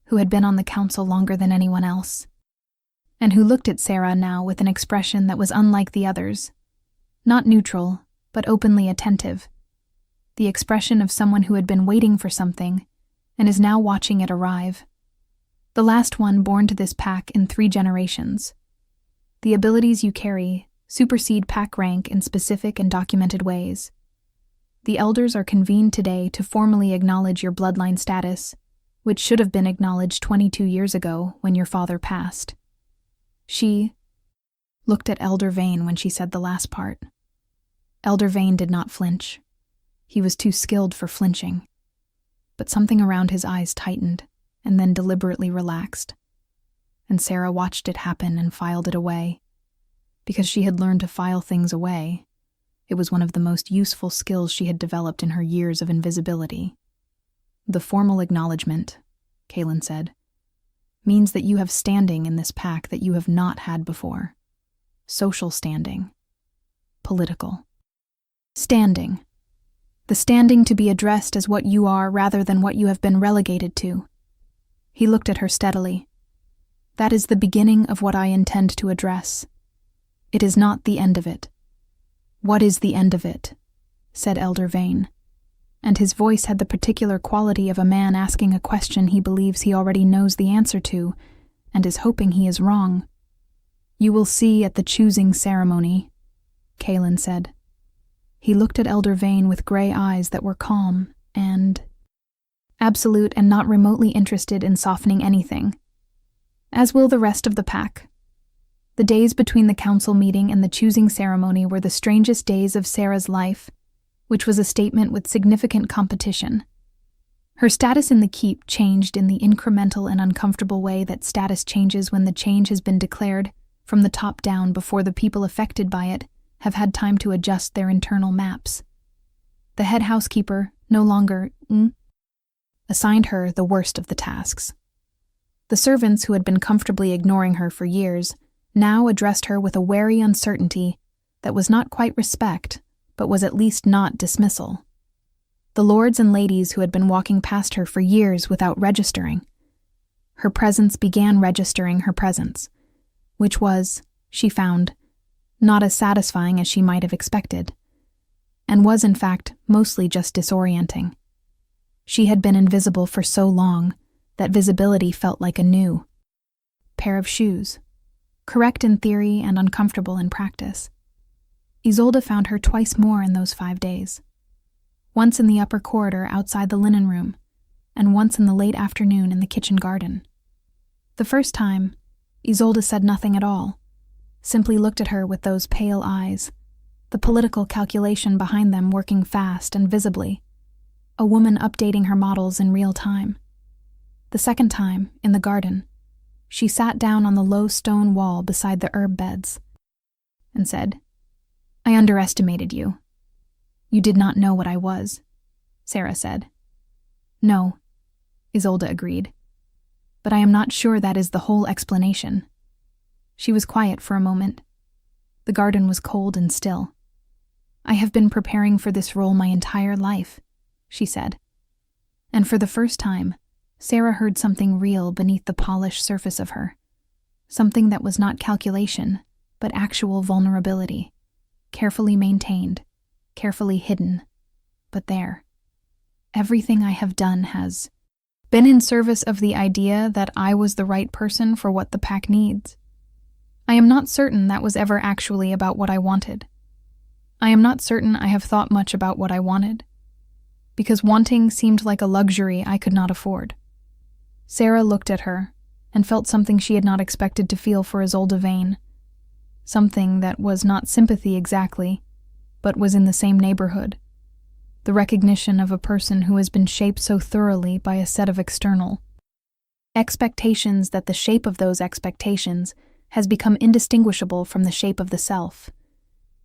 who had been on the council longer than anyone else, and who looked at Sarah now with an expression that was unlike the others, not neutral, but openly attentive, the expression of someone who had been waiting for something and is now watching it arrive. The last one born to this pack in 3 generations. The abilities you carry supersede pack rank in specific and documented ways. The elders are convened today to formally acknowledge your bloodline status, which should have been acknowledged 22 years ago when your father passed. She looked at Elder Vane when she said the last part. Elder Vane did not flinch. He was too skilled for flinching. But something around his eyes tightened and then deliberately relaxed. And Sarah watched it happen and filed it away. Because she had learned to file things away, it was one of the most useful skills she had developed in her years of invisibility. The formal acknowledgement, Kalin said, means that you have standing in this pack that you have not had before. Social standing. Political. Standing. The standing to be addressed as what you are rather than what you have been relegated to. He looked at her steadily. That is the beginning of what I intend to address. It is not the end of it. What is the end of it? Said Elder Vane, and his voice had the particular quality of a man asking a question he believes he already knows the answer to, and is hoping he is wrong. You will see at the choosing ceremony, Kalin said. He looked at Elder Vane with gray eyes that were calm and absolute and not remotely interested in softening anything. As will the rest of the pack. The days between the council meeting and the choosing ceremony were the strangest days of Sarah's life, which was a statement with significant competition. Her status in the keep changed in the incremental and uncomfortable way that status changes when the change has been declared from the top down before the people affected by it have had time to adjust their internal maps. The head housekeeper, no longer assigned her the worst of the tasks. The servants who had been comfortably ignoring her for years now addressed her with a wary uncertainty that was not quite respect, but was at least not dismissal. The lords and ladies who had been walking past her for years without registering. Her presence began registering her presence, which was, she found, not as satisfying as she might have expected, and was in fact mostly just disorienting. She had been invisible for so long that visibility felt like a new pair of shoes, correct in theory and uncomfortable in practice. Isolda found her twice more in those 5 days. Once in the upper corridor outside the linen room, and once in the late afternoon in the kitchen garden. The first time, Isolda said nothing at all, simply looked at her with those pale eyes, the political calculation behind them working fast and visibly, a woman updating her models in real time. The second time, in the garden, she sat down on the low stone wall beside the herb beds and said, I underestimated you. You did not know what I was, Sarah said. No, Isolda agreed. But I am not sure that is the whole explanation. She was quiet for a moment. The garden was cold and still. I have been preparing for this role my entire life, she said. And for the first time, Sarah heard something real beneath the polished surface of her. Something that was not calculation, but actual vulnerability. Carefully maintained, carefully hidden, but there. Everything I have done has been in service of the idea that I was the right person for what the pack needs. I am not certain that was ever actually about what I wanted. I am not certain I have thought much about what I wanted, because wanting seemed like a luxury I could not afford. Sarah looked at her and felt something she had not expected to feel for Isolda Vane. Something that was not sympathy exactly, but was in the same neighborhood. The recognition of a person who has been shaped so thoroughly by a set of external expectations that the shape of those expectations has become indistinguishable from the shape of the self.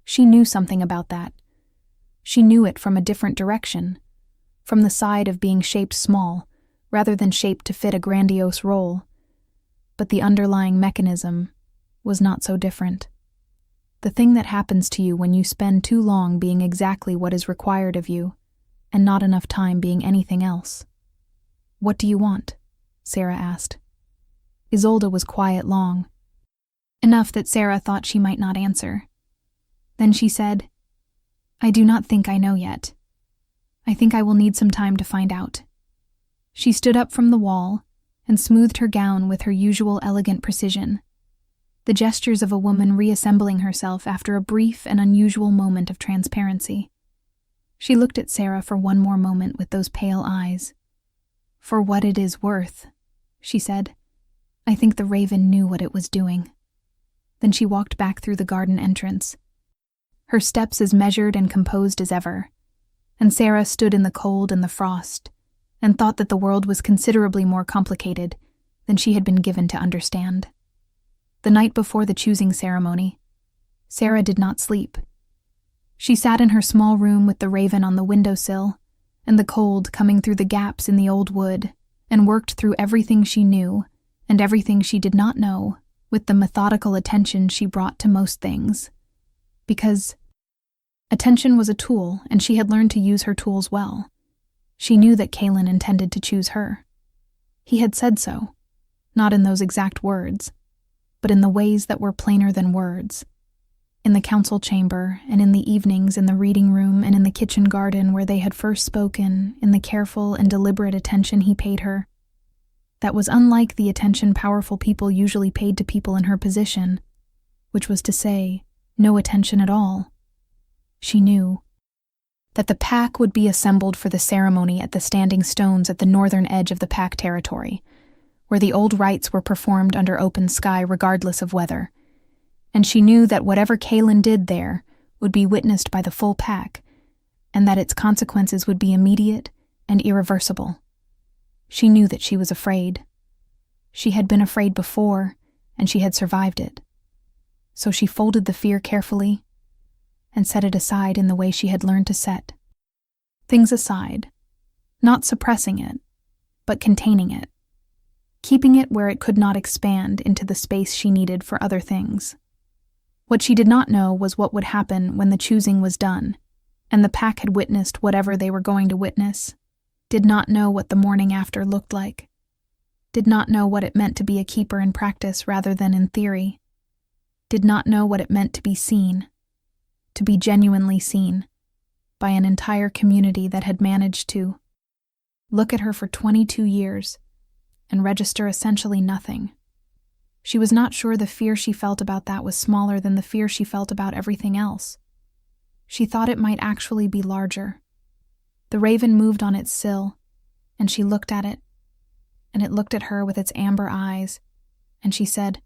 She knew something about that. She knew it from a different direction, from the side of being shaped small, rather than shaped to fit a grandiose role. But the underlying mechanism was not so different. The thing that happens to you when you spend too long being exactly what is required of you, and not enough time being anything else. What do you want? Sarah asked. Isolda was quiet long, enough that Sarah thought she might not answer. Then she said, I do not think I know yet. I think I will need some time to find out. She stood up from the wall and smoothed her gown with her usual elegant precision, the gestures of a woman reassembling herself after a brief and unusual moment of transparency. She looked at Sarah for one more moment with those pale eyes. For what it is worth, she said, I think the raven knew what it was doing. Then she walked back through the garden entrance, her steps as measured and composed as ever, and Sarah stood in the cold and the frost and thought that the world was considerably more complicated than she had been given to understand. The night before the choosing ceremony, Sarah did not sleep. She sat in her small room with the raven on the windowsill and the cold coming through the gaps in the old wood, and worked through everything she knew and everything she did not know with the methodical attention she brought to most things. Because attention was a tool, and she had learned to use her tools well. She knew that Kalin intended to choose her. He had said so, not in those exact words, but in the ways that were plainer than words. In the council chamber, and in the evenings in the reading room, and in the kitchen garden where they had first spoken, in the careful and deliberate attention he paid her. That was unlike the attention powerful people usually paid to people in her position, which was to say, no attention at all. She knew that the pack would be assembled for the ceremony at the standing stones at the northern edge of the pack territory, where the old rites were performed under open sky regardless of weather, and she knew that whatever Kalin did there would be witnessed by the full pack, and that its consequences would be immediate and irreversible. She knew that she was afraid. She had been afraid before, and she had survived it. So she folded the fear carefully and set it aside in the way she had learned to set things aside, not suppressing it, but containing it, keeping it where it could not expand into the space she needed for other things. What she did not know was what would happen when the choosing was done, and the pack had witnessed whatever they were going to witness, did not know what the morning after looked like, did not know what it meant to be a keeper in practice rather than in theory, did not know what it meant to be seen, to be genuinely seen, by an entire community that had managed to look at her for 22 years and register essentially nothing. She was not sure the fear she felt about that was smaller than the fear she felt about everything else. She thought it might actually be larger. The raven moved on its sill, and she looked at it, and it looked at her with its amber eyes, and she said,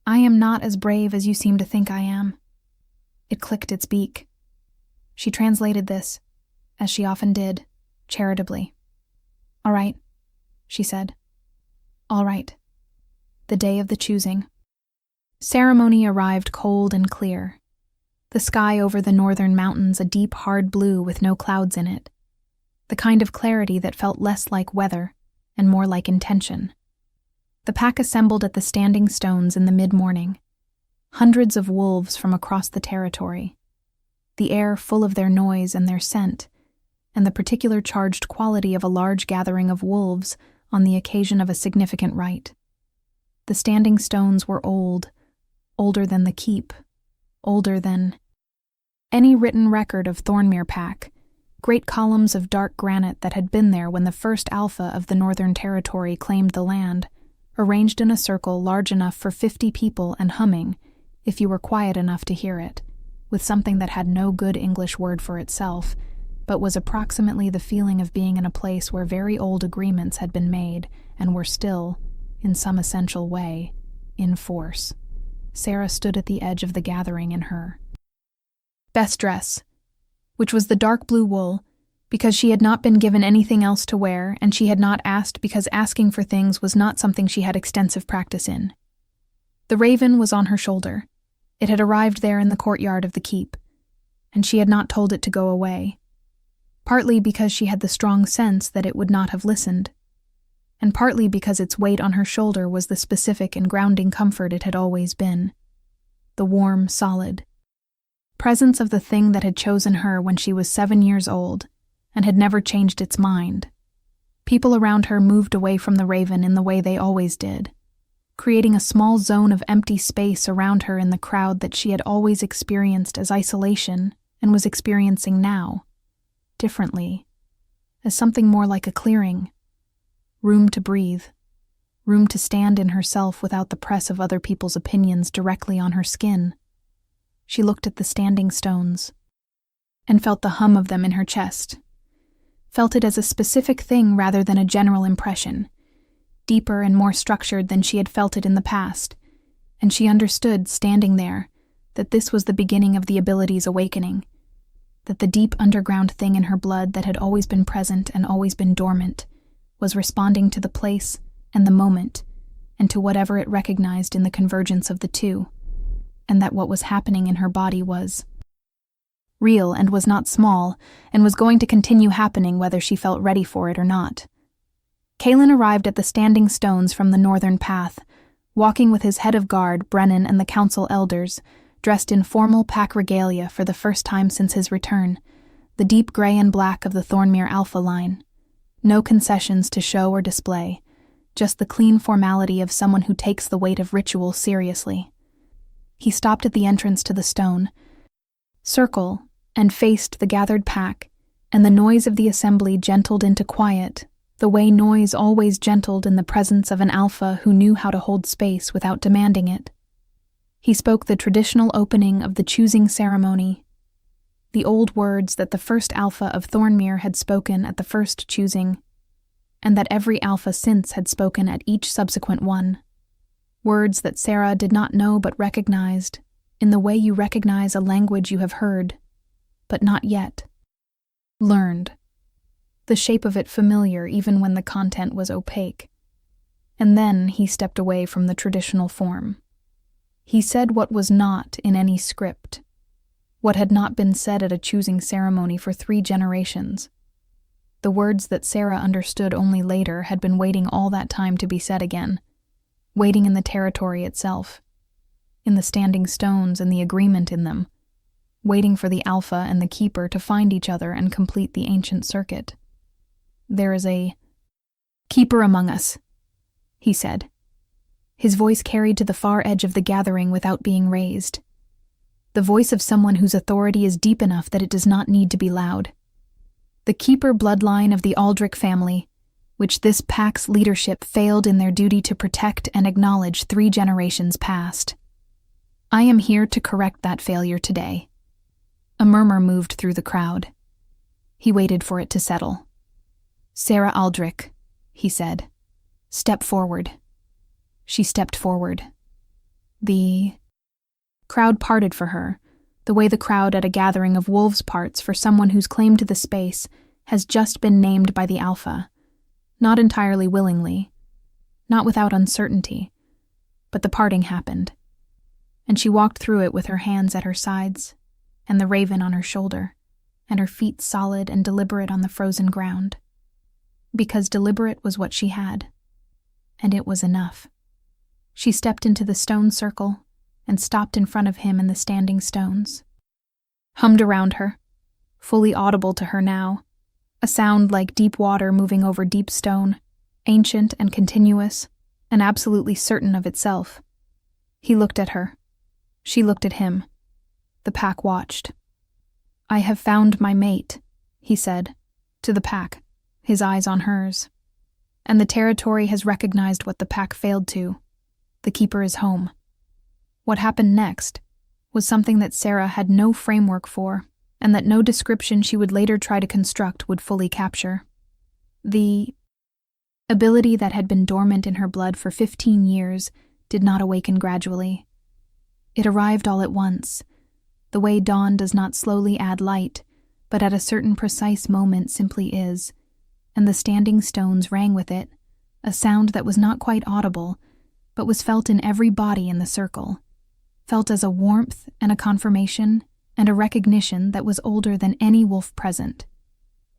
I am not as brave as you seem to think I am. It clicked its beak. She translated this, as she often did, charitably. All right, she said. All right. The day of the choosing. Ceremony arrived cold and clear. The sky over the northern mountains a deep, hard blue with no clouds in it. The kind of clarity that felt less like weather and more like intention. The pack assembled at the standing stones in the mid-morning. Hundreds of wolves from across the territory. The air full of their noise and their scent, and the particular charged quality of a large gathering of wolves on the occasion of a significant rite. The standing stones were old, older than the keep, older than any written record of Thornmere Pack, great columns of dark granite that had been there when the first alpha of the Northern Territory claimed the land, arranged in a circle large enough for 50 people and humming, if you were quiet enough to hear it, with something that had no good English word for itself, but was approximately the feeling of being in a place where very old agreements had been made and were still, in some essential way, in force. Sarah stood at the edge of the gathering in her best dress, which was the dark blue wool, because she had not been given anything else to wear, and she had not asked because asking for things was not something she had extensive practice in. The raven was on her shoulder. It had arrived there in the courtyard of the keep, and she had not told it to go away, partly because she had the strong sense that it would not have listened, and partly because its weight on her shoulder was the specific and grounding comfort it had always been. the warm, solid presence of the thing that had chosen her when she was 7 years old and had never changed its mind. People around her moved away from the raven in the way they always did, creating a small zone of empty space around her in the crowd that she had always experienced as isolation and was experiencing now, differently, as something more like a clearing, room to breathe, room to stand in herself without the press of other people's opinions directly on her skin. She looked at the standing stones and felt the hum of them in her chest, felt it as a specific thing rather than a general impression, deeper and more structured than she had felt it in the past, and she understood, standing there, that this was the beginning of the ability's awakening, that the deep underground thing in her blood that had always been present and always been dormant was responding to the place and the moment, and to whatever it recognized in the convergence of the two, and that what was happening in her body was real and was not small, and was going to continue happening whether she felt ready for it or not. Kalin arrived at the standing stones from the northern path, walking with his head of guard, Brennan, and the council elders, dressed in formal pack regalia for the first time since his return, the deep gray and black of the Thornmere Alpha line. No concessions to show or display, just the clean formality of someone who takes the weight of ritual seriously. He stopped at the entrance to the stone circle and faced the gathered pack, and the noise of the assembly gentled into quiet, the way noise always gentled in the presence of an alpha who knew how to hold space without demanding it. He spoke the traditional opening of the choosing ceremony, the old words that the first alpha of Thornmere had spoken at the first choosing, and that every alpha since had spoken at each subsequent one. Words that Sarah did not know but recognized, in the way you recognize a language you have heard, but not yet learned. The shape of it familiar even when the content was opaque. And then he stepped away from the traditional form. He said what was not in any script, what had not been said at a choosing ceremony for 3 generations. The words that Sarah understood only later had been waiting all that time to be said again, waiting in the territory itself, in the standing stones and the agreement in them, waiting for the alpha and the keeper to find each other and complete the ancient circuit. "There is a keeper among us," he said, his voice carried to the far edge of the gathering without being raised. The voice of someone whose authority is deep enough that it does not need to be loud. The keeper bloodline of the Aldrich family, which this pack's leadership failed in their duty to protect and acknowledge 3 generations past. I am here to correct that failure today. A murmur moved through the crowd. He waited for it to settle. "Sarah Aldrich," he said. "Step forward." She stepped forward. The crowd parted for her, the way the crowd at a gathering of wolves parts for someone whose claim to the space has just been named by the alpha, not entirely willingly, not without uncertainty, but the parting happened, and she walked through it with her hands at her sides, and the raven on her shoulder, and her feet solid and deliberate on the frozen ground. Because deliberate was what she had, and it was enough. She stepped into the stone circle and stopped in front of him and the standing stones. Hummed around her, fully audible to her now, a sound like deep water moving over deep stone, ancient and continuous, and absolutely certain of itself. He looked at her. She looked at him. The pack watched. "I have found my mate," he said, to the pack, his eyes on hers. "And the territory has recognized what the pack failed to. The keeper is home." What happened next was something that Sarah had no framework for, and that no description she would later try to construct would fully capture. The ability that had been dormant in her blood for 15 years did not awaken gradually. It arrived all at once, the way dawn does not slowly add light, but at a certain precise moment simply is, and the standing stones rang with it, a sound that was not quite audible, but was felt in every body in the circle, felt as a warmth and a confirmation and a recognition that was older than any wolf present,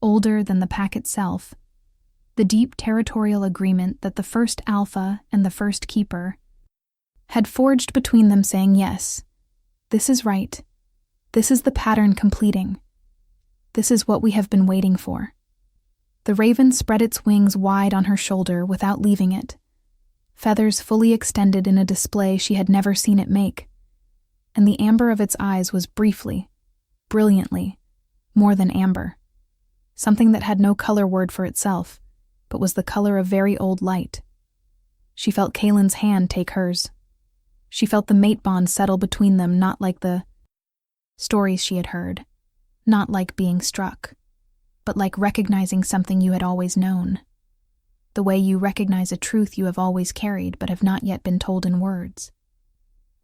older than the pack itself, the deep territorial agreement that the first alpha and the first keeper had forged between them, saying yes, This is right. This is the pattern completing. This is what we have been waiting for. The raven spread its wings wide on her shoulder without leaving it, feathers fully extended in a display she had never seen it make, and the amber of its eyes was briefly, brilliantly, more than amber, something that had no color word for itself, but was the color of very old light. She felt Kalin's hand take hers. She felt the mate bond settle between them, not like the stories she had heard, not like being struck, but like recognizing something you had always known, the way you recognize a truth you have always carried but have not yet been told in words.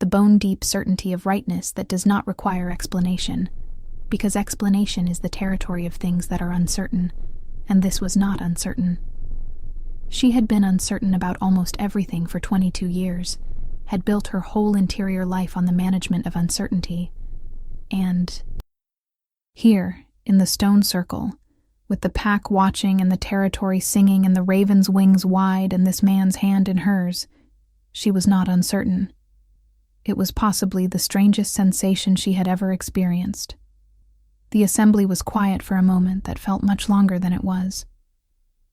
The bone-deep certainty of rightness that does not require explanation, because explanation is the territory of things that are uncertain, and this was not uncertain. She had been uncertain about almost everything for 22 years, had built her whole interior life on the management of uncertainty, and here, in the stone circle, with the pack watching and the territory singing and the raven's wings wide and this man's hand in hers, she was not uncertain. It was possibly the strangest sensation she had ever experienced. The assembly was quiet for a moment that felt much longer than it was.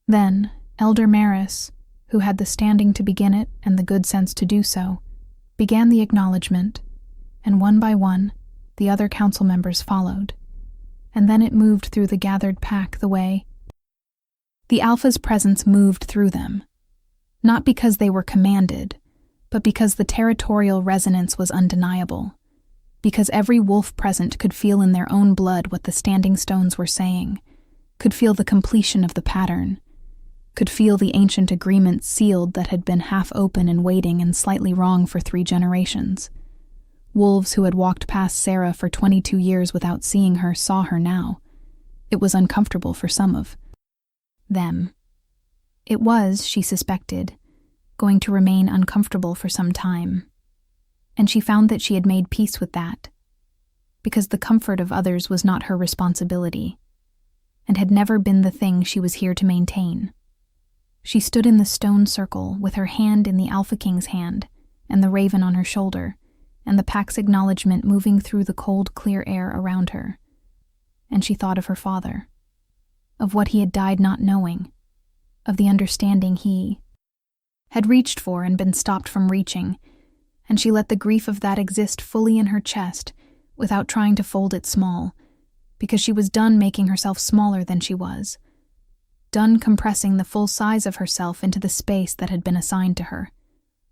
Then, Elder Maris, who had the standing to begin it and the good sense to do so, began the acknowledgement, and one by one, the other council members followed. And then it moved through the gathered pack the way the Alpha's presence moved through them, not because they were commanded, but because the territorial resonance was undeniable, because every wolf present could feel in their own blood what the standing stones were saying, could feel the completion of the pattern, could feel the ancient agreement sealed that had been half open and waiting and slightly wrong for 3 generations. Wolves who had walked past Sarah for 22 years without seeing her saw her now. It was uncomfortable for some of them. It was, she suspected, going to remain uncomfortable for some time. And she found that she had made peace with that, because the comfort of others was not her responsibility, and had never been the thing she was here to maintain. She stood in the stone circle with her hand in the Alpha King's hand and the raven on her shoulder, and the pack's acknowledgement moving through the cold, clear air around her. And she thought of her father, of what he had died not knowing, of the understanding he had reached for and been stopped from reaching, and she let the grief of that exist fully in her chest without trying to fold it small, because she was done making herself smaller than she was, done compressing the full size of herself into the space that had been assigned to her,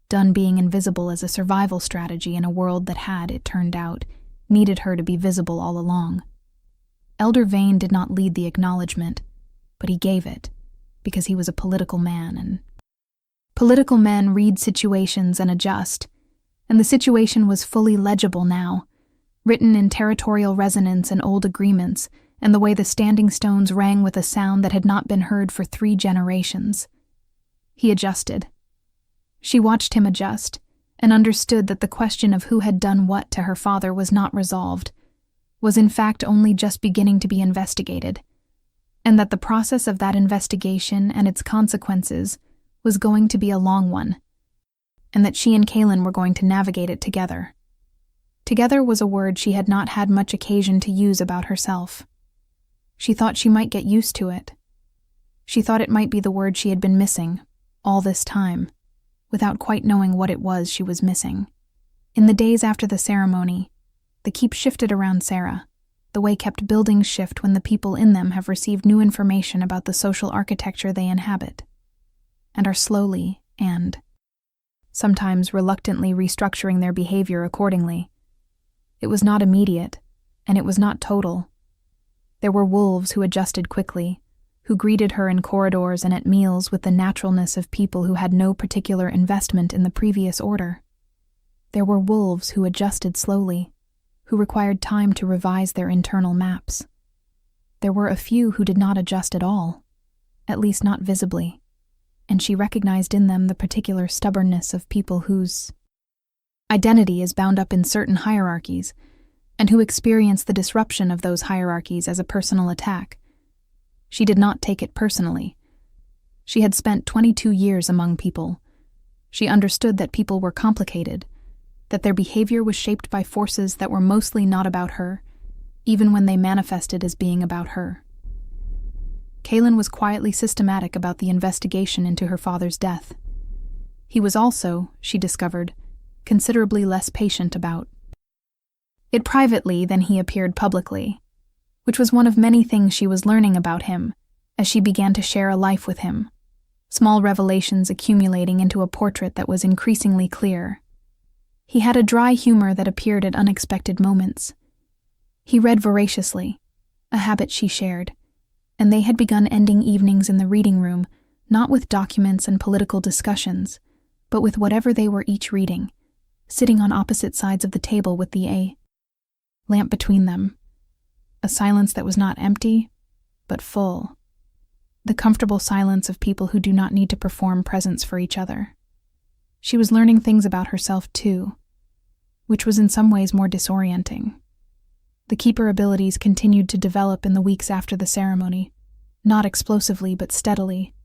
done being invisible as a survival strategy in a world that had, it turned out, needed her to be visible all along. Elder Vane did not lead the acknowledgement, but he gave it, because he was a political man, and political men read situations and adjust, and the situation was fully legible now, written in territorial resonance and old agreements, and the way the standing stones rang with a sound that had not been heard for 3 generations. He adjusted. She watched him adjust, and understood that the question of who had done what to her father was not resolved, was in fact only just beginning to be investigated, and that the process of that investigation and its consequences was going to be a long one, and that she and Kalin were going to navigate it together. Together was a word she had not had much occasion to use about herself. She thought she might get used to it. She thought it might be the word she had been missing all this time, without quite knowing what it was she was missing. In the days after the ceremony, the keep shifted around Sarah, the way kept buildings shift when the people in them have received new information about the social architecture they inhabit, and are slowly and sometimes reluctantly restructuring their behavior accordingly. It was not immediate, and it was not total. There were wolves who adjusted quickly, who greeted her in corridors and at meals with the naturalness of people who had no particular investment in the previous order. There were wolves who adjusted slowly, who required time to revise their internal maps. There were a few who did not adjust at all, at least not visibly, and she recognized in them the particular stubbornness of people whose identity is bound up in certain hierarchies, and who experience the disruption of those hierarchies as a personal attack. She did not take it personally. She had spent 22 years among people. She understood that people were complicated, that their behavior was shaped by forces that were mostly not about her, even when they manifested as being about her. Kalin was quietly systematic about the investigation into her father's death. He was also, she discovered, considerably less patient about it privately than he appeared publicly, which was one of many things she was learning about him as she began to share a life with him, small revelations accumulating into a portrait that was increasingly clear. He had a dry humor that appeared at unexpected moments. He read voraciously, a habit she shared, and they had begun ending evenings in the reading room, not with documents and political discussions, but with whatever they were each reading, sitting on opposite sides of the table with the lamp between them. A silence that was not empty, but full. The comfortable silence of people who do not need to perform presence for each other. She was learning things about herself too, which was in some ways more disorienting. The keeper abilities continued to develop in the weeks after the ceremony, not explosively but steadily,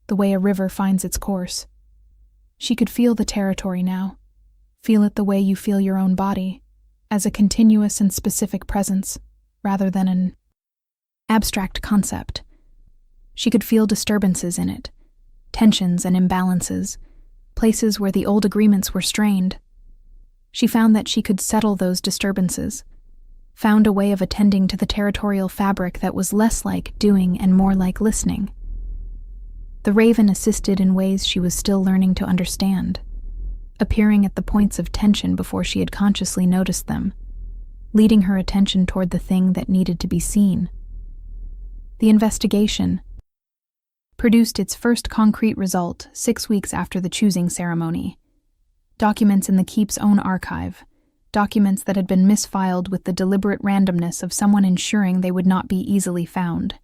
the way a river finds its course. She could feel the territory now, feel it the way you feel your own body, as a continuous and specific presence, rather than an abstract concept. She could feel disturbances in it, tensions and imbalances, places where the old agreements were strained. She found that she could settle those disturbances, found a way of attending to the territorial fabric that was less like doing and more like listening. The raven assisted in ways she was still learning to understand, appearing at the points of tension before she had consciously noticed them, leading her attention toward the thing that needed to be seen. The investigation produced its first concrete result 6 weeks after the choosing ceremony. Documents in the keep's own archive, documents that had been misfiled with the deliberate randomness of someone ensuring they would not be easily found,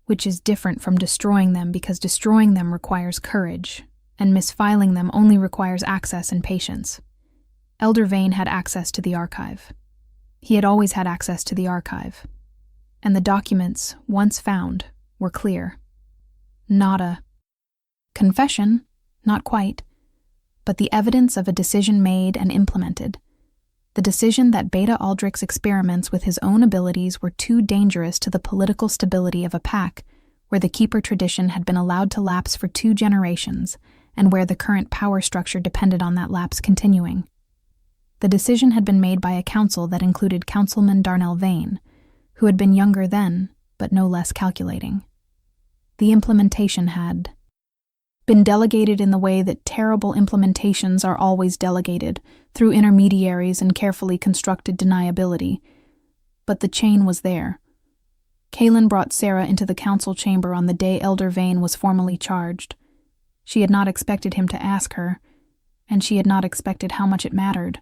which is different from destroying them because destroying them requires courage, and misfiling them only requires access and patience. Elder Vane had access to the archive. He had always had access to the archive, and the documents, once found, were clear. Not a confession, not quite, but the evidence of a decision made and implemented. The decision that Beta Aldrich's experiments with his own abilities were too dangerous to the political stability of a pack where the Keeper tradition had been allowed to lapse for 2 generations and where the current power structure depended on that lapse continuing. The decision had been made by a council that included Councilman Darnell Vane, who had been younger then, but no less calculating. The implementation had been delegated in the way that terrible implementations are always delegated, through intermediaries and carefully constructed deniability. But the chain was there. Kalin brought Sarah into the council chamber on the day Elder Vane was formally charged. She had not expected him to ask her, and she had not expected how much it mattered.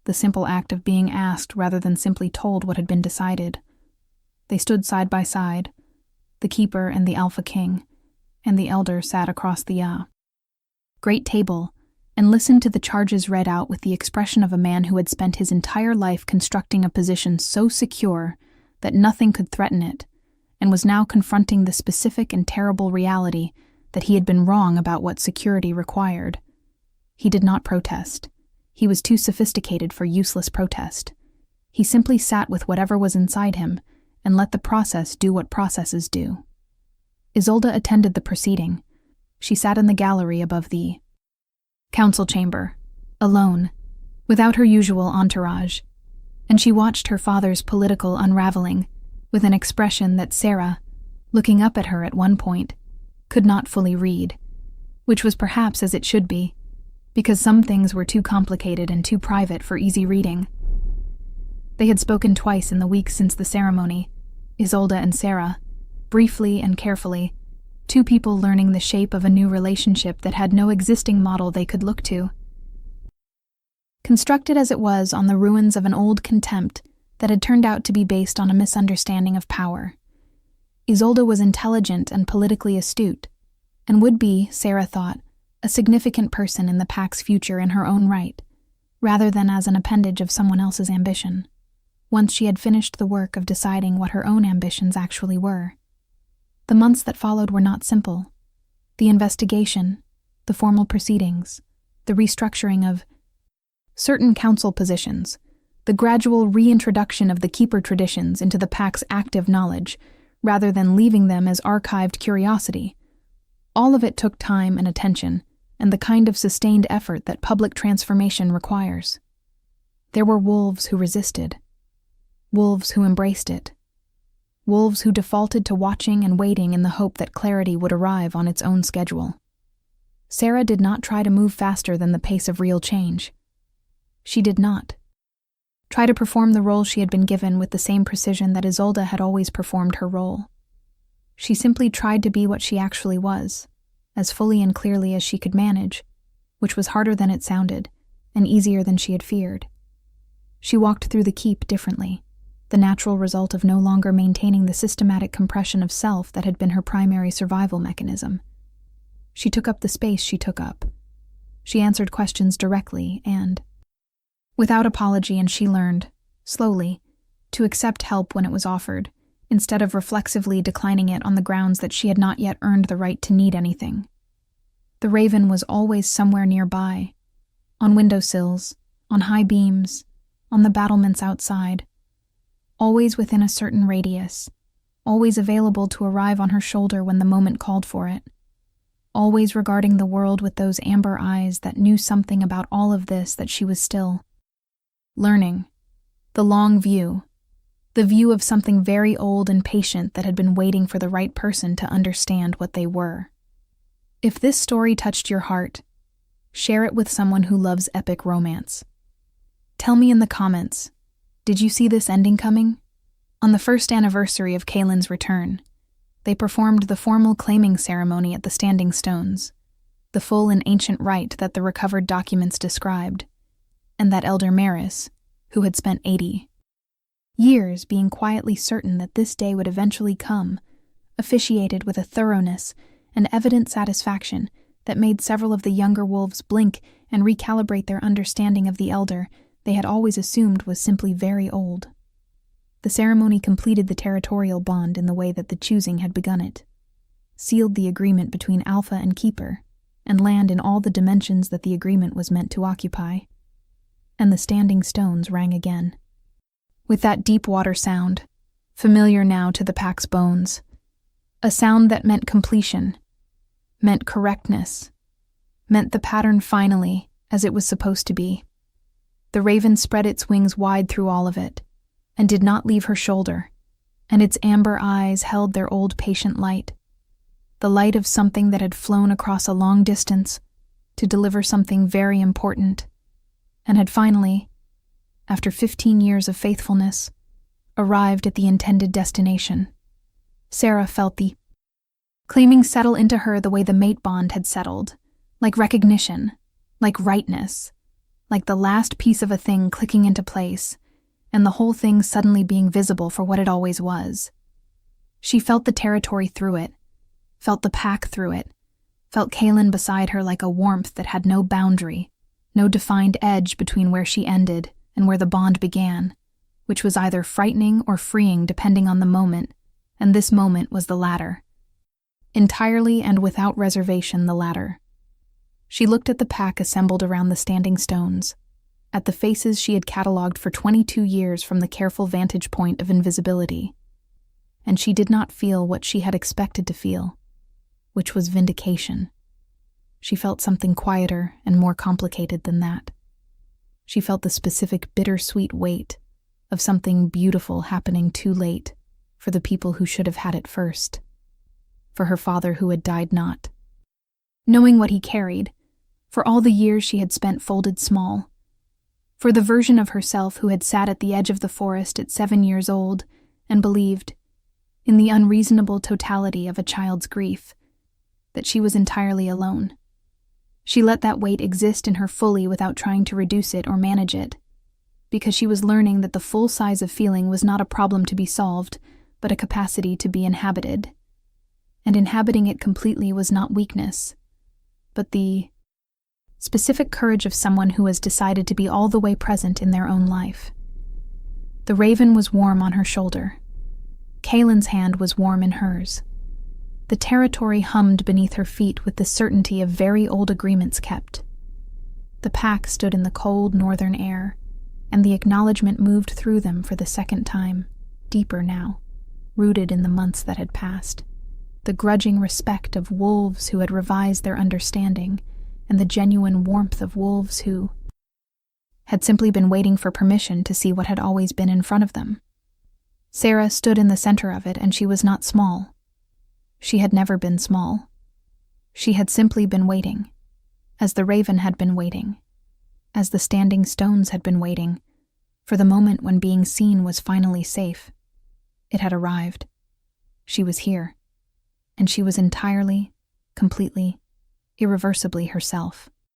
The simple act of being asked rather than simply told what had been decided. They stood side by side, the Keeper and the Alpha King, and the Elder sat across the great table and listened to the charges read out with the expression of a man who had spent his entire life constructing a position so secure that nothing could threaten it, and was now confronting the specific and terrible reality that he had been wrong about what security required. He did not protest. He was too sophisticated for useless protest. He simply sat with whatever was inside him and let the process do what processes do. Isolda attended the proceeding. She sat in the gallery above the council chamber, alone, without her usual entourage, and she watched her father's political unraveling with an expression that Sarah, looking up at her at one point, could not fully read, which was perhaps as it should be, because some things were too complicated and too private for easy reading. They had spoken twice in the weeks since the ceremony, Isolda and Sarah, briefly and carefully, 2 people learning the shape of a new relationship that had no existing model they could look to. Constructed as it was on the ruins of an old contempt that had turned out to be based on a misunderstanding of power. Isolda was intelligent and politically astute, and would be, Sarah thought, a significant person in the pack's future in her own right, rather than as an appendage of someone else's ambition, once she had finished the work of deciding what her own ambitions actually were. The months that followed were not simple. The investigation, the formal proceedings, the restructuring of certain council positions, the gradual reintroduction of the keeper traditions into the pack's active knowledge, rather than leaving them as archived curiosity. All of it took time and attention, and the kind of sustained effort that public transformation requires. There were wolves who resisted, wolves who embraced it, wolves who defaulted to watching and waiting in the hope that clarity would arrive on its own schedule. Sarah did not try to move faster than the pace of real change. She did not try to perform the role she had been given with the same precision that Isolda had always performed her role. She simply tried to be what she actually was, as fully and clearly as she could manage, which was harder than it sounded, and easier than she had feared. She walked through the keep differently, the natural result of no longer maintaining the systematic compression of self that had been her primary survival mechanism. She took up the space she took up. She answered questions directly and without apology, and she learned, slowly, to accept help when it was offered, instead of reflexively declining it on the grounds that she had not yet earned the right to need anything. The Raven was always somewhere nearby, on windowsills, on high beams, on the battlements outside, always within a certain radius, always available to arrive on her shoulder when the moment called for it, always regarding the world with those amber eyes that knew something about all of this that she was still learning. The long view, the view of something very old and patient that had been waiting for the right person to understand what they were. If this story touched your heart, share it with someone who loves epic romance. Tell me in the comments, did you see this ending coming? On the first anniversary of Kalin's return, they performed the formal claiming ceremony at the Standing Stones, the full and ancient rite that the recovered documents described, and that Elder Maris, who had spent 80 years being quietly certain that this day would eventually come, officiated with a thoroughness and evident satisfaction that made several of the younger wolves blink and recalibrate their understanding of the elder they had always assumed was simply very old. The ceremony completed the territorial bond in the way that the choosing had begun it, sealed the agreement between Alpha and Keeper, and land in all the dimensions that the agreement was meant to occupy. And the Standing Stones rang again, with that deep water sound, familiar now to the pack's bones, a sound that meant completion, meant correctness, meant the pattern finally, as it was supposed to be. The Raven spread its wings wide through all of it, and did not leave her shoulder, and its amber eyes held their old patient light, the light of something that had flown across a long distance to deliver something very important, and had finally, after 15 years of faithfulness, arrived at the intended destination. Sarah felt the claiming settle into her the way the mate bond had settled, like recognition, like rightness, like the last piece of a thing clicking into place, and the whole thing suddenly being visible for what it always was. She felt the territory through it, felt the pack through it, felt Kalin beside her like a warmth that had no boundary, no defined edge between where she ended and where the bond began, which was either frightening or freeing depending on the moment, and this moment was the latter. Entirely and without reservation, the latter. She looked at the pack assembled around the Standing Stones, at the faces she had catalogued for 22 years from the careful vantage point of invisibility, and she did not feel what she had expected to feel, which was vindication. She felt something quieter and more complicated than that. She felt the specific bittersweet weight of something beautiful happening too late for the people who should have had it first, for her father who had died not. Knowing what he carried, for all the years she had spent folded small, for the version of herself who had sat at the edge of the forest at 7 years old and believed, in the unreasonable totality of a child's grief, that she was entirely alone. She let that weight exist in her fully without trying to reduce it or manage it, because she was learning that the full size of feeling was not a problem to be solved, but a capacity to be inhabited. And inhabiting it completely was not weakness, but the specific courage of someone who has decided to be all the way present in their own life. The Raven was warm on her shoulder. Kalin's hand was warm in hers. The territory hummed beneath her feet with the certainty of very old agreements kept. The pack stood in the cold northern air, and the acknowledgement moved through them for the second time, deeper now, rooted in the months that had passed. The grudging respect of wolves who had revised their understanding, and the genuine warmth of wolves who had simply been waiting for permission to see what had always been in front of them. Sarah stood in the center of it, and she was not small. She had never been small. She had simply been waiting, as the raven had been waiting, as the standing stones had been waiting, for the moment when being seen was finally safe. It had arrived. She was here, and she was entirely, completely, irreversibly herself.